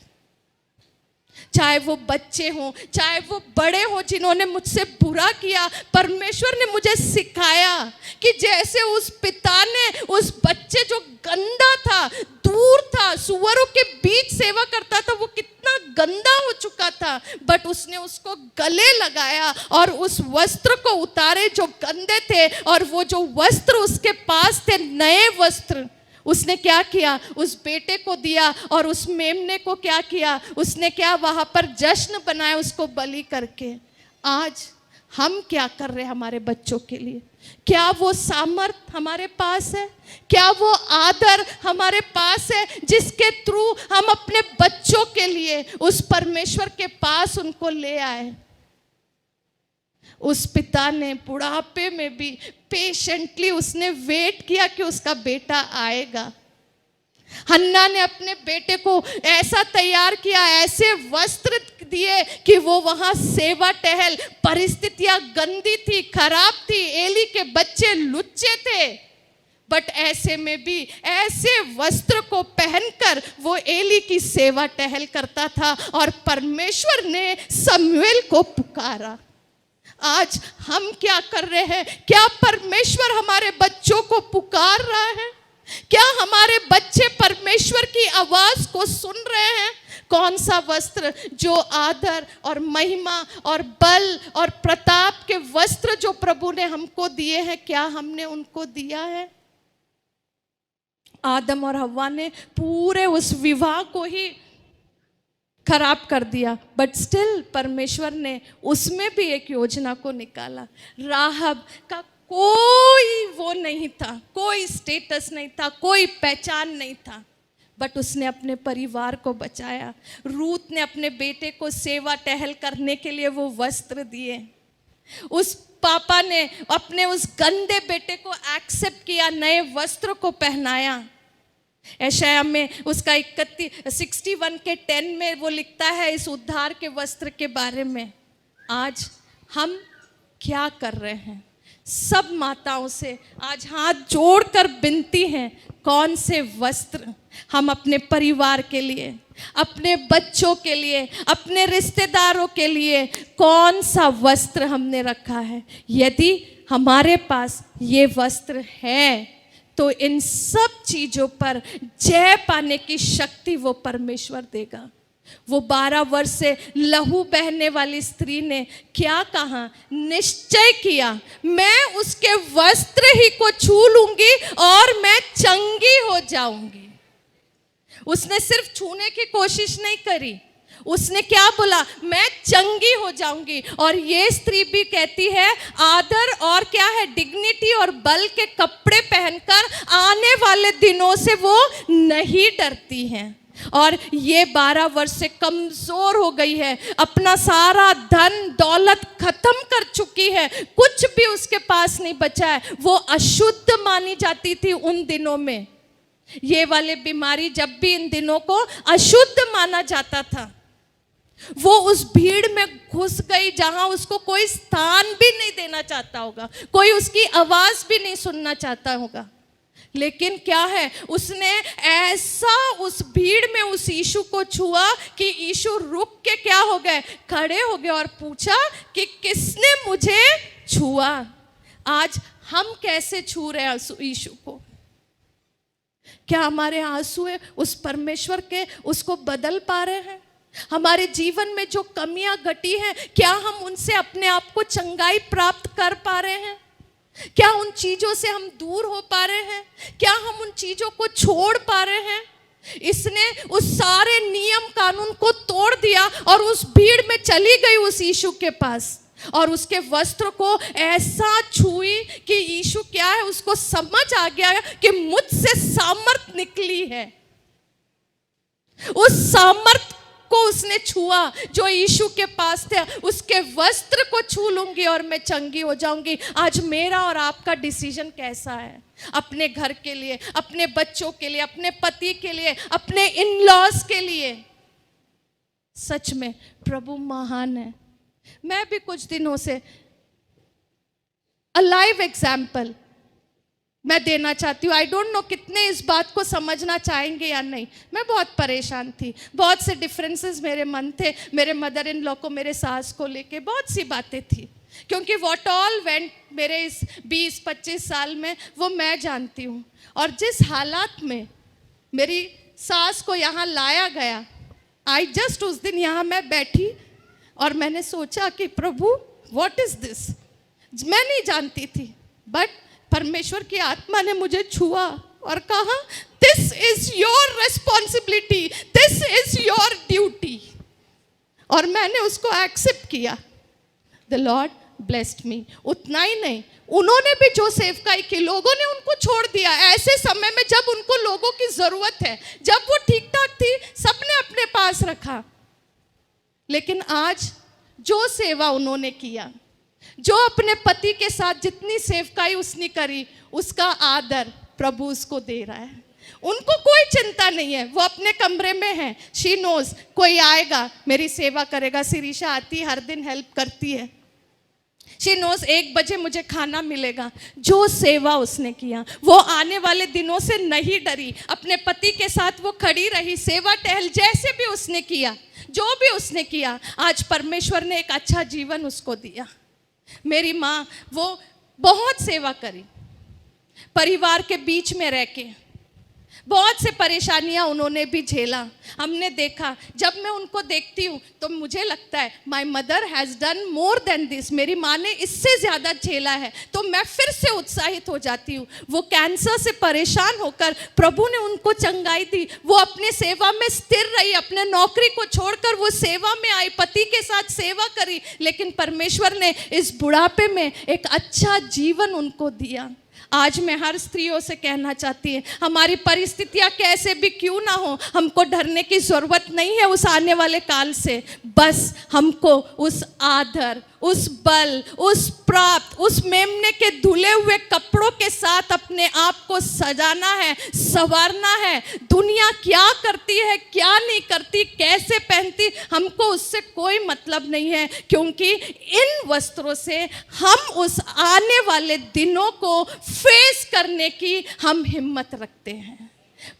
चाहे वो बच्चे हों, चाहे वो बड़े हों जिन्होंने मुझसे बुरा किया, परमेश्वर ने मुझे सिखाया कि जैसे उस पिता ने उस बच्चे जो गंदा था, दूर था, सुअरों के बीच सेवा करता था, वो कितना गंदा हो चुका था, बट उसने उसको गले लगाया और उस वस्त्र को उतारे जो गंदे थे, और वो जो वस्त्र उसके पास थे, नए वस्त्र, उसने क्या किया, उस बेटे को दिया। और उस मेमने को क्या किया, उसने क्या वहां पर जश्न बनाया उसको बलि करके। आज हम क्या कर रहे हैं हमारे बच्चों के लिए? क्या वो सामर्थ हमारे पास है? क्या वो आदर हमारे पास है जिसके थ्रू हम अपने बच्चों के लिए उस परमेश्वर के पास उनको ले आए? उस पिता ने बुढ़ापे में भी पेशेंटली उसने वेट किया कि उसका बेटा आएगा। हन्ना ने अपने बेटे को ऐसा तैयार किया, ऐसे वस्त्र दिए कि वो वहां सेवा टहल। परिस्थितियां गंदी थी, खराब थी, एली के बच्चे लुच्चे थे, बट ऐसे में भी ऐसे वस्त्र को पहनकर वो एली की सेवा टहल करता था। और परमेश्वर ने शमूएल को पुकारा। आज हम क्या कर रहे हैं? क्या परमेश्वर हमारे बच्चों को पुकार रहा है? क्या हमारे बच्चे परमेश्वर की आवाज को सुन रहे हैं? कौन सा वस्त्र, जो आदर और महिमा और बल और प्रताप के वस्त्र जो प्रभु ने हमको दिए हैं, क्या हमने उनको दिया है? आदम और हव्वा ने पूरे उस विवाह को ही खराब कर दिया, बट स्टिल परमेश्वर ने उसमें भी एक योजना को निकाला। राहब का कोई वो नहीं था, कोई स्टेटस नहीं था, कोई पहचान नहीं था, बट उसने अपने परिवार को बचाया। रूत ने अपने बेटे को सेवा टहल करने के लिए वो वस्त्र दिए। उस पापा ने अपने उस गंदे बेटे को एक्सेप्ट किया, नए वस्त्र को पहनाया। यशायाह में उसका 61 के 10 में वो लिखता है इस उद्धार के वस्त्र के बारे में। आज हम क्या कर रहे हैं? सब माताओं से आज हाथ जोड़कर विनती है, कौन से वस्त्र हम अपने परिवार के लिए, अपने बच्चों के लिए, अपने रिश्तेदारों के लिए, कौन सा वस्त्र हमने रखा है? यदि हमारे पास ये वस्त्र है तो इन सब चीजों पर जय पाने की शक्ति वो परमेश्वर देगा। वो 12 वर्ष से लहू बहने वाली स्त्री ने क्या कहा? निश्चय किया, मैं उसके वस्त्र ही को छू लूंगी और मैं चंगी हो जाऊंगी। उसने सिर्फ छूने की कोशिश नहीं करी, उसने क्या बोला? मैं चंगी हो जाऊंगी। और ये स्त्री भी कहती है आदर और क्या है, डिग्निटी और बल के कपड़े पहनकर आने वाले दिनों से वो नहीं डरती हैं। और ये 12 वर्ष से कमजोर हो गई है, अपना सारा धन दौलत खत्म कर चुकी है, कुछ भी उसके पास नहीं बचा है। वो अशुद्ध मानी जाती थी उन दिनों में। ये वाले बीमारी जब भी इन दिनों को अशुद्ध माना जाता था, वो उस भीड़ में घुस गई जहां उसको कोई स्थान भी नहीं देना चाहता होगा, कोई उसकी आवाज भी नहीं सुनना चाहता होगा। लेकिन क्या है, उसने ऐसा उस भीड़ में उस यीशु को छुआ कि यीशु रुक के क्या हो गए, खड़े हो गए और पूछा कि किसने मुझे छुआ। आज हम कैसे छू रहे हैं यीशु को? क्या हमारे आंसू उस परमेश्वर के उसको बदल पा रहे हैं? हमारे जीवन में जो कमियां घटी हैं, क्या हम उनसे अपने आप को चंगाई प्राप्त कर पा रहे हैं? क्या उन चीजों से हम दूर हो पा रहे हैं? क्या हम उन चीजों को छोड़ पा रहे हैं? इसने उस सारे नियम कानून को तोड़ दिया और उस भीड़ में चली गई उस यीशु के पास और उसके वस्त्र को ऐसा छुई कि यीशु क्या है, उसको समझ आ गया कि मुझसे सामर्थ निकली है। उस सामर्थ को उसने छुआ जो यीशु के पास थे, उसके वस्त्र को छू लूंगी और मैं चंगी हो जाऊंगी। आज मेरा और आपका डिसीजन कैसा है? अपने घर के लिए, अपने बच्चों के लिए, अपने पति के लिए, अपने इन लॉज के लिए। सच में प्रभु महान है। मैं भी कुछ दिनों से लाइव एग्जाम्पल मैं देना चाहती हूँ। आई डोंट नो कितने इस बात को समझना चाहेंगे या नहीं। मैं बहुत परेशान थी, बहुत से डिफरेंसेस मेरे मन थे, मेरे मदर इन लॉ को, मेरे सास को लेके बहुत सी बातें थी, क्योंकि व्हाट ऑल वेंट मेरे इस 20-25 साल में वो मैं जानती हूँ। और जिस हालात में मेरी सास को यहाँ लाया गया, आई जस्ट उस दिन यहाँ मैं बैठी और मैंने सोचा कि प्रभु व्हाट इज दिस। मैं नहीं जानती थी, बट परमेश्वर की आत्मा ने मुझे छुआ और कहा this is your responsibility, this is your duty. और मैंने उसको एक्सेप्ट किया। The Lord blessed me. उतना ही नहीं, उन्होंने भी जो सेवकाई की, लोगों ने उनको छोड़ दिया ऐसे समय में जब उनको लोगों की जरूरत है, जब वो ठीक ठाक थी, सबने अपने पास रखा। लेकिन आज जो सेवा उन्होंने किया, जो अपने पति के साथ जितनी सेवकाई उसने करी, उसका आदर प्रभु उसको दे रहा है। उनको कोई चिंता नहीं है, वो अपने कमरे में है। शी नोज कोई आएगा मेरी सेवा करेगा। शिरीषा आती हर दिन हेल्प करती है। शी नोज 1 बजे मुझे खाना मिलेगा। जो सेवा उसने किया, वो आने वाले दिनों से नहीं डरी, अपने पति के साथ वो खड़ी रही, सेवा टहल जैसे भी उसने किया, जो भी उसने किया, आज परमेश्वर ने एक अच्छा जीवन उसको दिया। मेरी माँ वो बहुत सेवा करी, परिवार के बीच में रह के बहुत से परेशानियां उन्होंने भी झेला। हमने देखा, जब मैं उनको देखती हूँ तो मुझे लगता है my mother has done more than this, मेरी माँ ने इससे ज़्यादा झेला है, तो मैं फिर से उत्साहित हो जाती हूँ। वो कैंसर से परेशान होकर प्रभु ने उनको चंगाई दी, वो अपने सेवा में स्थिर रही, अपने नौकरी को छोड़कर वो सेवा में आई, पति के साथ सेवा करी, लेकिन परमेश्वर ने इस बुढ़ापे में एक अच्छा जीवन उनको दिया। आज मैं हर स्त्रियों से कहना चाहती है, हमारी परिस्थितियां कैसे भी क्यों ना हो, हमको डरने की ज़रूरत नहीं है उस आने वाले काल से। बस हमको उस आदर, उस बल, उस प्राप्त, उस मेमने के धुले हुए कपड़ों के साथ अपने आप को सजाना है, संवारना है। दुनिया क्या करती है, क्या नहीं करती, कैसे पहनती, हमको उससे कोई मतलब नहीं है, क्योंकि इन वस्त्रों से हम उस आने वाले दिनों को फेस करने की हम हिम्मत रखते हैं।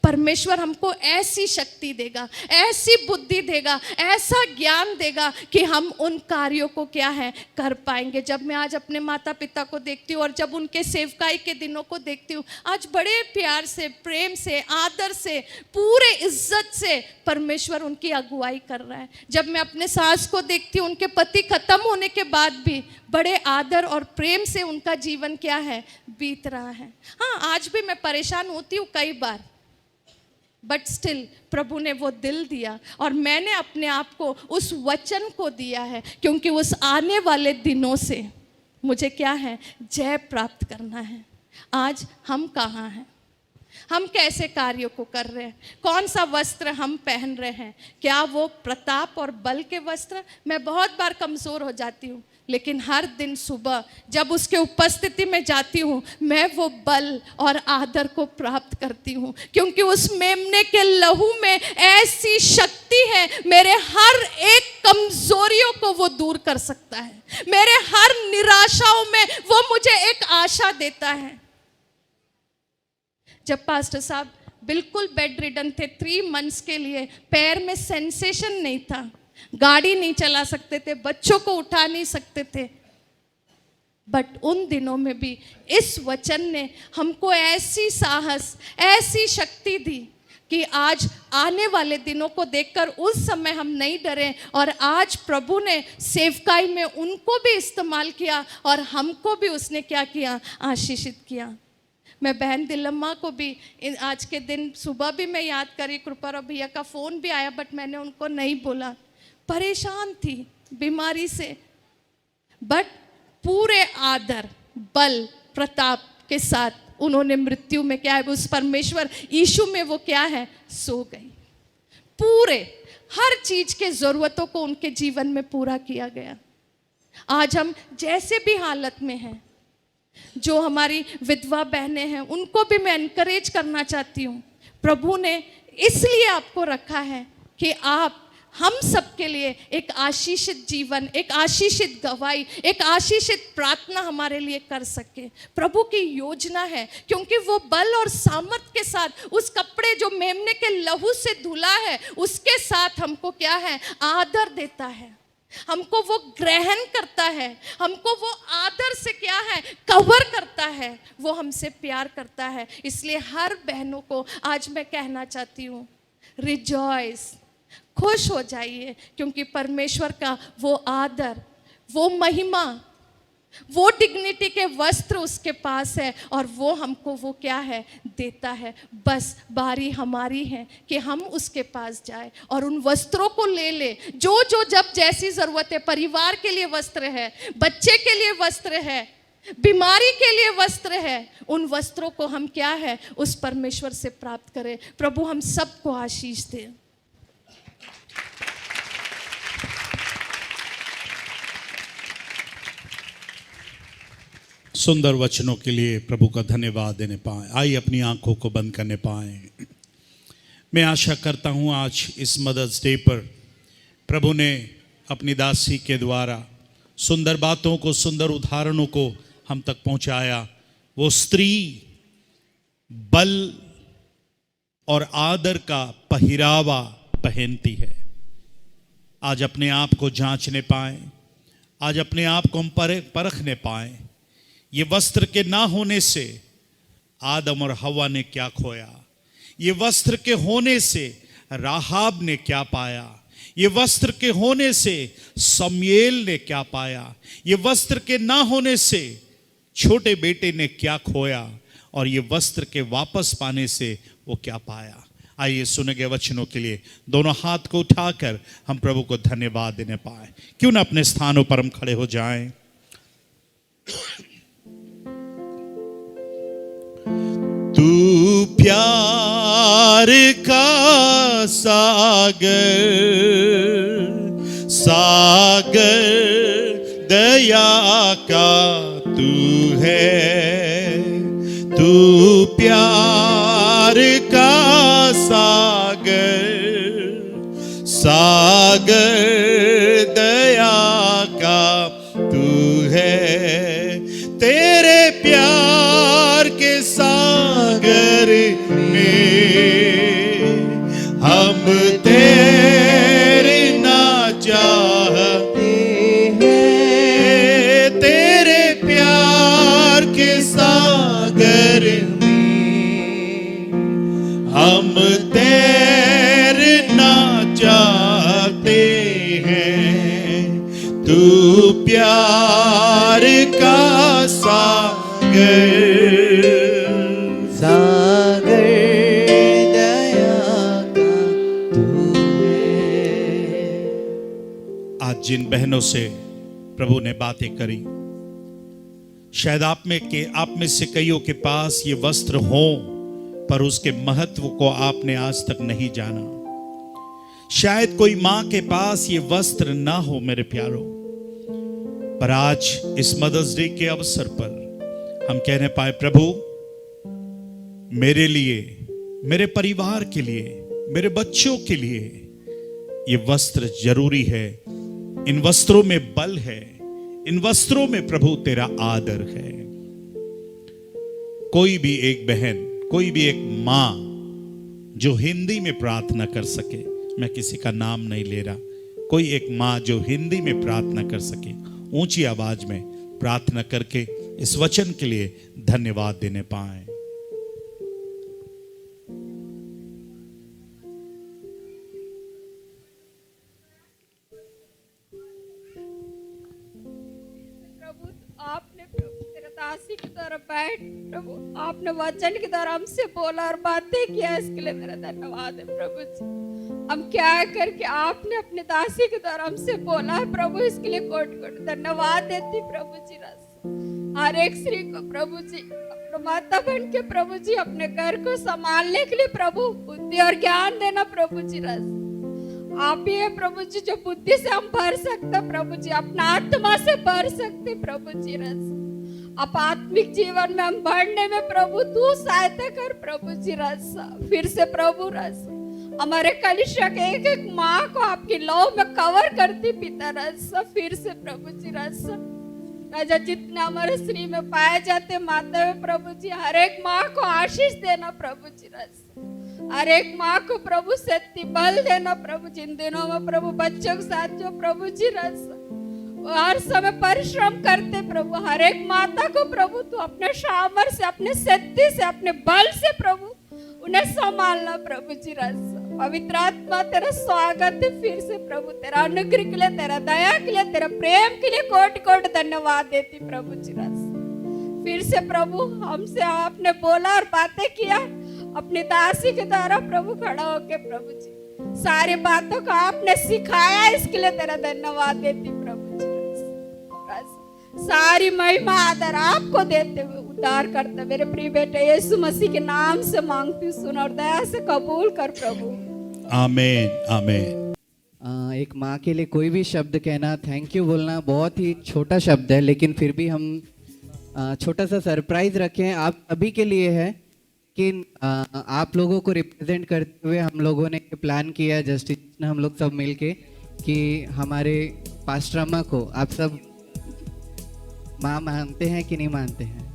परमेश्वर हमको ऐसी शक्ति देगा, ऐसी बुद्धि देगा, ऐसा ज्ञान देगा कि हम उन कार्यों को क्या है कर पाएंगे। जब मैं आज अपने माता पिता को देखती हूँ और जब उनके सेवकाई के दिनों को देखती हूँ, आज बड़े प्यार से, प्रेम से, आदर से, पूरे इज्जत से परमेश्वर उनकी अगुवाई कर रहा है। जब मैं अपने सास को देखती हूँ, उनके पति खत्म होने के बाद भी बड़े आदर और प्रेम से उनका जीवन क्या है बीत रहा है। हाँ, आज भी मैं परेशान होती हूँ कई बार, बट स्टिल प्रभु ने वो दिल दिया और मैंने अपने आप को उस वचन को दिया है, क्योंकि उस आने वाले दिनों से मुझे क्या है जय प्राप्त करना है। आज हम कहाँ हैं, हम कैसे कार्यों को कर रहे हैं, कौन सा वस्त्र हम पहन रहे हैं, क्या वो प्रताप और बल के वस्त्र। मैं बहुत बार कमज़ोर हो जाती हूँ, लेकिन हर दिन सुबह जब उसके उपस्थिति में जाती हूँ, मैं वो बल और आदर को प्राप्त करती हूँ, क्योंकि उस मेमने के लहू में ऐसी शक्ति है, मेरे हर एक कमजोरियों को वो दूर कर सकता है, मेरे हर निराशाओं में वो मुझे एक आशा देता है। जब पास्टर साहब बिल्कुल बेड रिडन थे 3 मंथ्स के लिए, पैर में सेंसेशन नहीं था, गाड़ी नहीं चला सकते थे, बच्चों को उठा नहीं सकते थे, बट उन दिनों में भी इस वचन ने हमको ऐसी साहस, ऐसी शक्ति दी कि आज आने वाले दिनों को देखकर उस समय हम नहीं डरे, और आज प्रभु ने सेवकाई में उनको भी इस्तेमाल किया और हमको भी उसने क्या किया, आशीषित किया। मैं बहन दिलम्मा को भी आज के दिन सुबह भी मैं याद करी, कृपा और भैया का फ़ोन भी आया, बट मैंने उनको नहीं बोला, परेशान थी बीमारी से, बट पूरे आदर, बल, प्रताप के साथ उन्होंने मृत्यु में क्या है उस परमेश्वर यीशु में वो क्या है सो गई। पूरे हर चीज के जरूरतों को उनके जीवन में पूरा किया गया। आज हम जैसे भी हालत में हैं, जो हमारी विधवा बहनें हैं, उनको भी मैं एनकरेज करना चाहती हूँ। प्रभु ने इसलिए आपको रखा है कि आप हम सबके लिए एक आशीषित जीवन, एक आशीषित गवाही, एक आशीषित प्रार्थना हमारे लिए कर सके। प्रभु की योजना है, क्योंकि वो बल और सामर्थ के साथ उस कपड़े जो मेमने के लहू से धुला है, उसके साथ हमको क्या है आदर देता है, हमको वो ग्रहण करता है, हमको वो आदर से क्या है कवर करता है, वो हमसे प्यार करता है। इसलिए हर बहनों को आज मैं कहना चाहती हूँ, रिजॉइस, खुश हो जाइए, क्योंकि परमेश्वर का वो आदर, वो महिमा, वो डिग्निटी के वस्त्र उसके पास है और वो हमको वो क्या है देता है। बस बारी हमारी है कि हम उसके पास जाए और उन वस्त्रों को ले ले, जो जो जब जैसी ज़रूरत है। परिवार के लिए वस्त्र है, बच्चे के लिए वस्त्र है, बीमारी के लिए वस्त्र है, उन वस्त्रों को हम क्या है उस परमेश्वर से प्राप्त करें। प्रभु हम सबको आशीष दे। सुंदर वचनों के लिए प्रभु का धन्यवाद देने पाएं। आइए अपनी आंखों को बंद करने पाएं। मैं आशा करता हूँ आज इस मदर्स डे पर प्रभु ने अपनी दासी के द्वारा सुंदर बातों को, सुंदर उदाहरणों को हम तक पहुंचाया। वो स्त्री बल और आदर का पहरावा पहनती है। आज अपने आप को जांचने पाए, आज अपने आप को हम परखने पाए। ये वस्त्र के ना होने से आदम और हवा ने क्या खोया, ये वस्त्र के होने से राहाब ने क्या पाया, ये वस्त्र के होने से समयेल ने क्या पाया, ये वस्त्र के ना होने से छोटे बेटे ने क्या खोया, और ये वस्त्र के वापस पाने से वो क्या पाया। आइए सुने गए वचनों के लिए दोनों हाथ को उठाकर हम प्रभु को धन्यवाद देने पाए। क्यों ना अपने स्थानों पर हम खड़े हो जाएं। तू प्यार का सागर, सागर दया का तू है। तू प्यार का सागर, सागर दया का तू है। तेरे प्यार के सागर में हम तेरे ना चाहते हैं। तेरे प्यार के सागर में हम तेरे ना चाहते हैं। तू प्यार का सागर, सागर दया का तू है। आज जिन बहनों से प्रभु ने बातें करी, शायद आप में से कईयों के पास ये वस्त्र हो, पर उसके महत्व को आपने आज तक नहीं जाना। शायद कोई मां के पास ये वस्त्र ना हो मेरे प्यारों, पर आज इस मदर्स डे के अवसर पर हम कहने पाए, प्रभु मेरे लिए, मेरे परिवार के लिए, मेरे बच्चों के लिए ये वस्त्र जरूरी है। इन वस्त्रों में बल है, इन वस्त्रों में प्रभु तेरा आदर है। कोई भी एक बहन, कोई भी एक मां जो हिंदी में प्रार्थना कर सके, मैं किसी का नाम नहीं ले रहा, कोई एक मां जो हिंदी में प्रार्थना कर सके, ऊंची आवाज में प्रार्थना करके इस वचन के लिए धन्यवाद देने पाए। प्रभु आपने तेरे दासी की तरह बैठ, प्रभु आपने वचन की तरह हमसे बोला और बातें किया, इसके लिए तेरा धन्यवाद है प्रभु जी। हम क्या करके आपने अपने दासी की तरह हमसे बोला है प्रभु, इसके लिए कोट कोट धन्यवाद देती प्रभु जी। रस हर एक स्त्री को प्रभु जी, अपने माता बहन के प्रभु जी, अपने घर को संभालने के लिए प्रभु बुद्धि और ज्ञान देना प्रभु जी। रस आप ही है प्रभु जी जो बुद्धि से हम भर सकते प्रभु जी, अपना आत्मा से भर सकते प्रभु जी। रस आप आत्मिक जीवन में हम बढ़ने में प्रभु तू सहायता कर प्रभु जी। रस फिर से प्रभु रस हमारे कलिशा के एक एक माँ को आपकी लौ में कवर करती पिता। रस फिर से प्रभु जी रस राजा जितने हमारे स्त्री में पाए जाते माता में प्रभु जी, हर एक माँ को आशीष देना प्रभु जी। रस हर एक माँ को प्रभु शक्ति बल देना प्रभु जी। इन दिनों में प्रभु बच्चों के साथ जो प्रभु जी रस हर समय परिश्रम करते प्रभु, हर एक माता को प्रभु तू अपने सामर्थ्य से, अपने शक्ति से, अपने बल से प्रभु उन्हें संभालना प्रभु जी। रस पवित्र आत्मा तेरा स्वागत है फिर से प्रभु, तेरा अनुग्रह के लिए, तेरा दया के लिए, तेरा प्रेम के लिए कोट कोट धन्यवाद देती प्रभु जी। रस फिर से प्रभु हमसे आपने बोला और बातें किया अपनी दासी के द्वारा प्रभु, खड़ा होके प्रभु जी सारी बातों को आपने सिखाया, इसके लिए तेरा धन्यवाद देती प्रभु जी। रस सारी महिमा आदर आपको देते हुए उद्धार करते मेरे प्रिय बेटे यीशु मसीह के नाम से मांगती, सुन और दया से कबूल कर प्रभु। आमीन आमीन। एक माँ के लिए कोई भी शब्द कहना, थैंक यू बोलना बहुत ही छोटा शब्द है, लेकिन फिर भी हम छोटा सा सरप्राइज रखे हैं आप सभी के लिए है लेकिन आप लोगों को रिप्रेजेंट करते हुए हम लोगों ने प्लान किया जस्टिस ने हम लोग सब मिलके कि हमारे पास्टर अम्मा को आप सब माँ मानते हैं कि नहीं मानते हैं?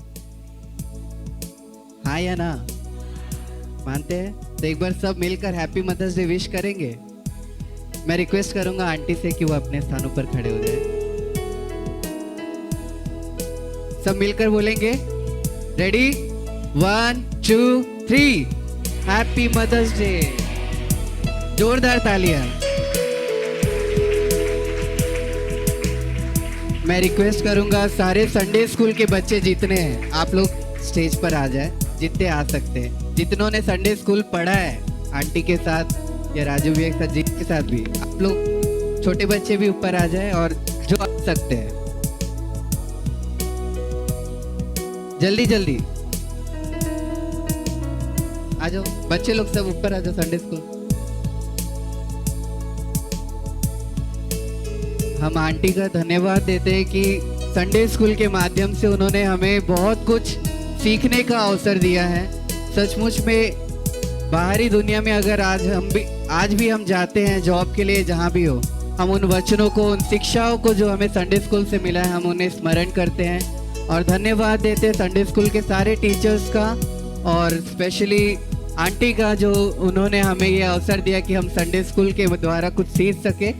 हाँ या ना? मानते हैं? तो एक बार सब मिलकर हैप्पी मदर्स डे विश करेंगे। मैं रिक्वेस्ट करूंगा आंटी से कि वो अपने स्थानों पर खड़े हो जाए। सब मिलकर बोलेंगे, रेडी 1 2 3 हैप्पी मदर्स डे। जोरदार तालियां। मैं रिक्वेस्ट करूंगा सारे संडे स्कूल के बच्चे जितने हैं आप लोग स्टेज पर आ जाए, जितने आ सकते हैं। जितनों ने संडे स्कूल पढ़ा है आंटी के साथ या राजू भैया के साथ, जिनके साथ भी आप लोग छोटे बच्चे भी ऊपर आ जाए और जो आ सकते हैं जल्दी जल्दी आ जाओ। बच्चे लोग सब ऊपर आ जाओ संडे स्कूल। हम आंटी का धन्यवाद देते हैं कि संडे स्कूल के माध्यम से उन्होंने हमें बहुत कुछ सीखने का अवसर दिया है। सचमुच में बाहरी दुनिया में अगर आज भी हम जाते हैं जॉब के लिए, जहाँ भी हो, हम उन वचनों को, उन शिक्षाओं को जो हमें संडे स्कूल से मिला है, हम उन्हें स्मरण करते हैं और धन्यवाद देते हैं संडे स्कूल के सारे टीचर्स का और स्पेशली आंटी का, जो उन्होंने हमें ये अवसर दिया कि हम संडे स्कूल के द्वारा कुछ सीख सके।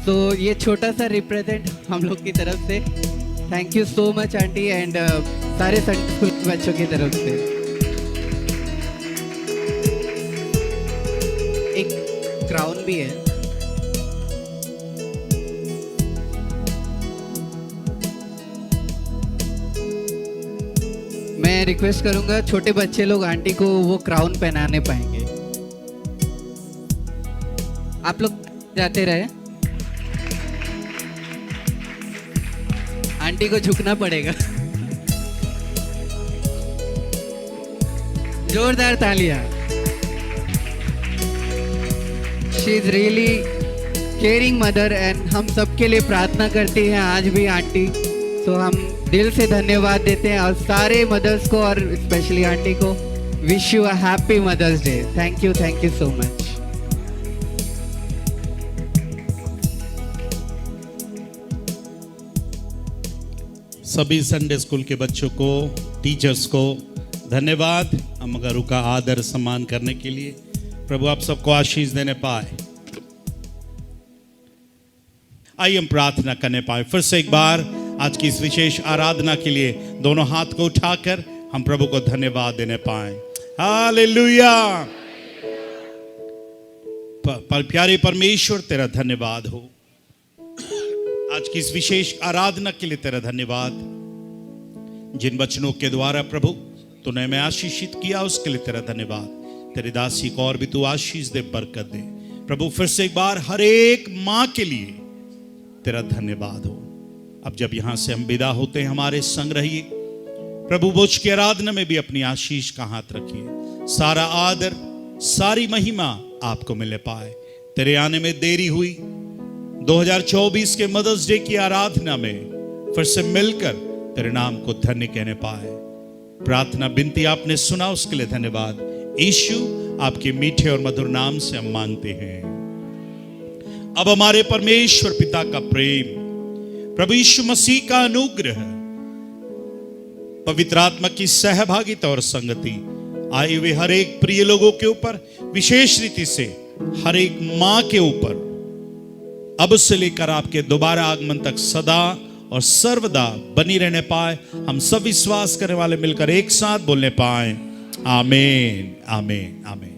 तो ये छोटा सा रिप्रेजेंट हम लोग की तरफ से thank you so much aunty and सारे संडे स्कूल के बच्चों की तरफ से एक क्राउन भी है। मैं रिक्वेस्ट करूंगा छोटे बच्चे लोग आंटी को वो क्राउन पहनाने पाएंगे। आप लोग जाते रहे, आंटी को झुकना पड़ेगा। जोरदार तालियां। She is really caring mother and हम सबके लिए प्रार्थना करती हैं आज भी आंटी। तो हम दिल से धन्यवाद देते हैं और सारे मदर्स को और स्पेशली आंटी को wish you a happy mother's day. Thank you so much. सभी संडे स्कूल के बच्चों को, टीचर्स को धन्यवाद अमगरू का आदर सम्मान करने के लिए। प्रभु आप सबको आशीष देने पाए। आइए हम प्रार्थना करने पाए। फिर से एक बार आज की इस विशेष आराधना के लिए दोनों हाथ को उठाकर हम प्रभु को धन्यवाद देने पाए। हालेलुया। प्यारे परमेश्वर तेरा धन्यवाद हो। आज की इस विशेष आराधना के लिए तेरा धन्यवाद। जिन वचनों के द्वारा प्रभु तूने हमें आशीषित किया उसके लिए तेरा धन्यवाद। तेरी दासी को और भी तू आशीष दे, बरकत दे प्रभु। फिर से एक बार हर एक माँ के लिए तेरा धन्यवाद हो। अब जब यहां से हम विदा होते हैं हमारे संग रहिए प्रभु। बोझ की आराधना में भी अपनी आशीष का हाथ रखिए। सारा आदर, सारी महिमा आपको मिलने पाए। तेरे आने में देरी हुई, 2024 के मदर्स डे की आराधना में फिर से मिलकर तेरे नाम को धन्य कहने पाए। प्रार्थना बिनती आपने सुना उसके लिए धन्यवाद। यीशु आपके मीठे और मधुर नाम से हम मांगते हैं। अब हमारे परमेश्वर पिता का प्रेम, प्रभु यीशु मसीह का अनुग्रह, पवित्र आत्मा की सहभागिता और संगति आए हुए हर एक प्रिय लोगों के ऊपर, विशेष रीति से हर एक मां के ऊपर अब से लेकर आपके दोबारा आगमन तक सदा और सर्वदा बनी रहने पाए। हम सब विश्वास करने वाले मिलकर एक साथ बोलने पाए, आमीन आमीन आमीन।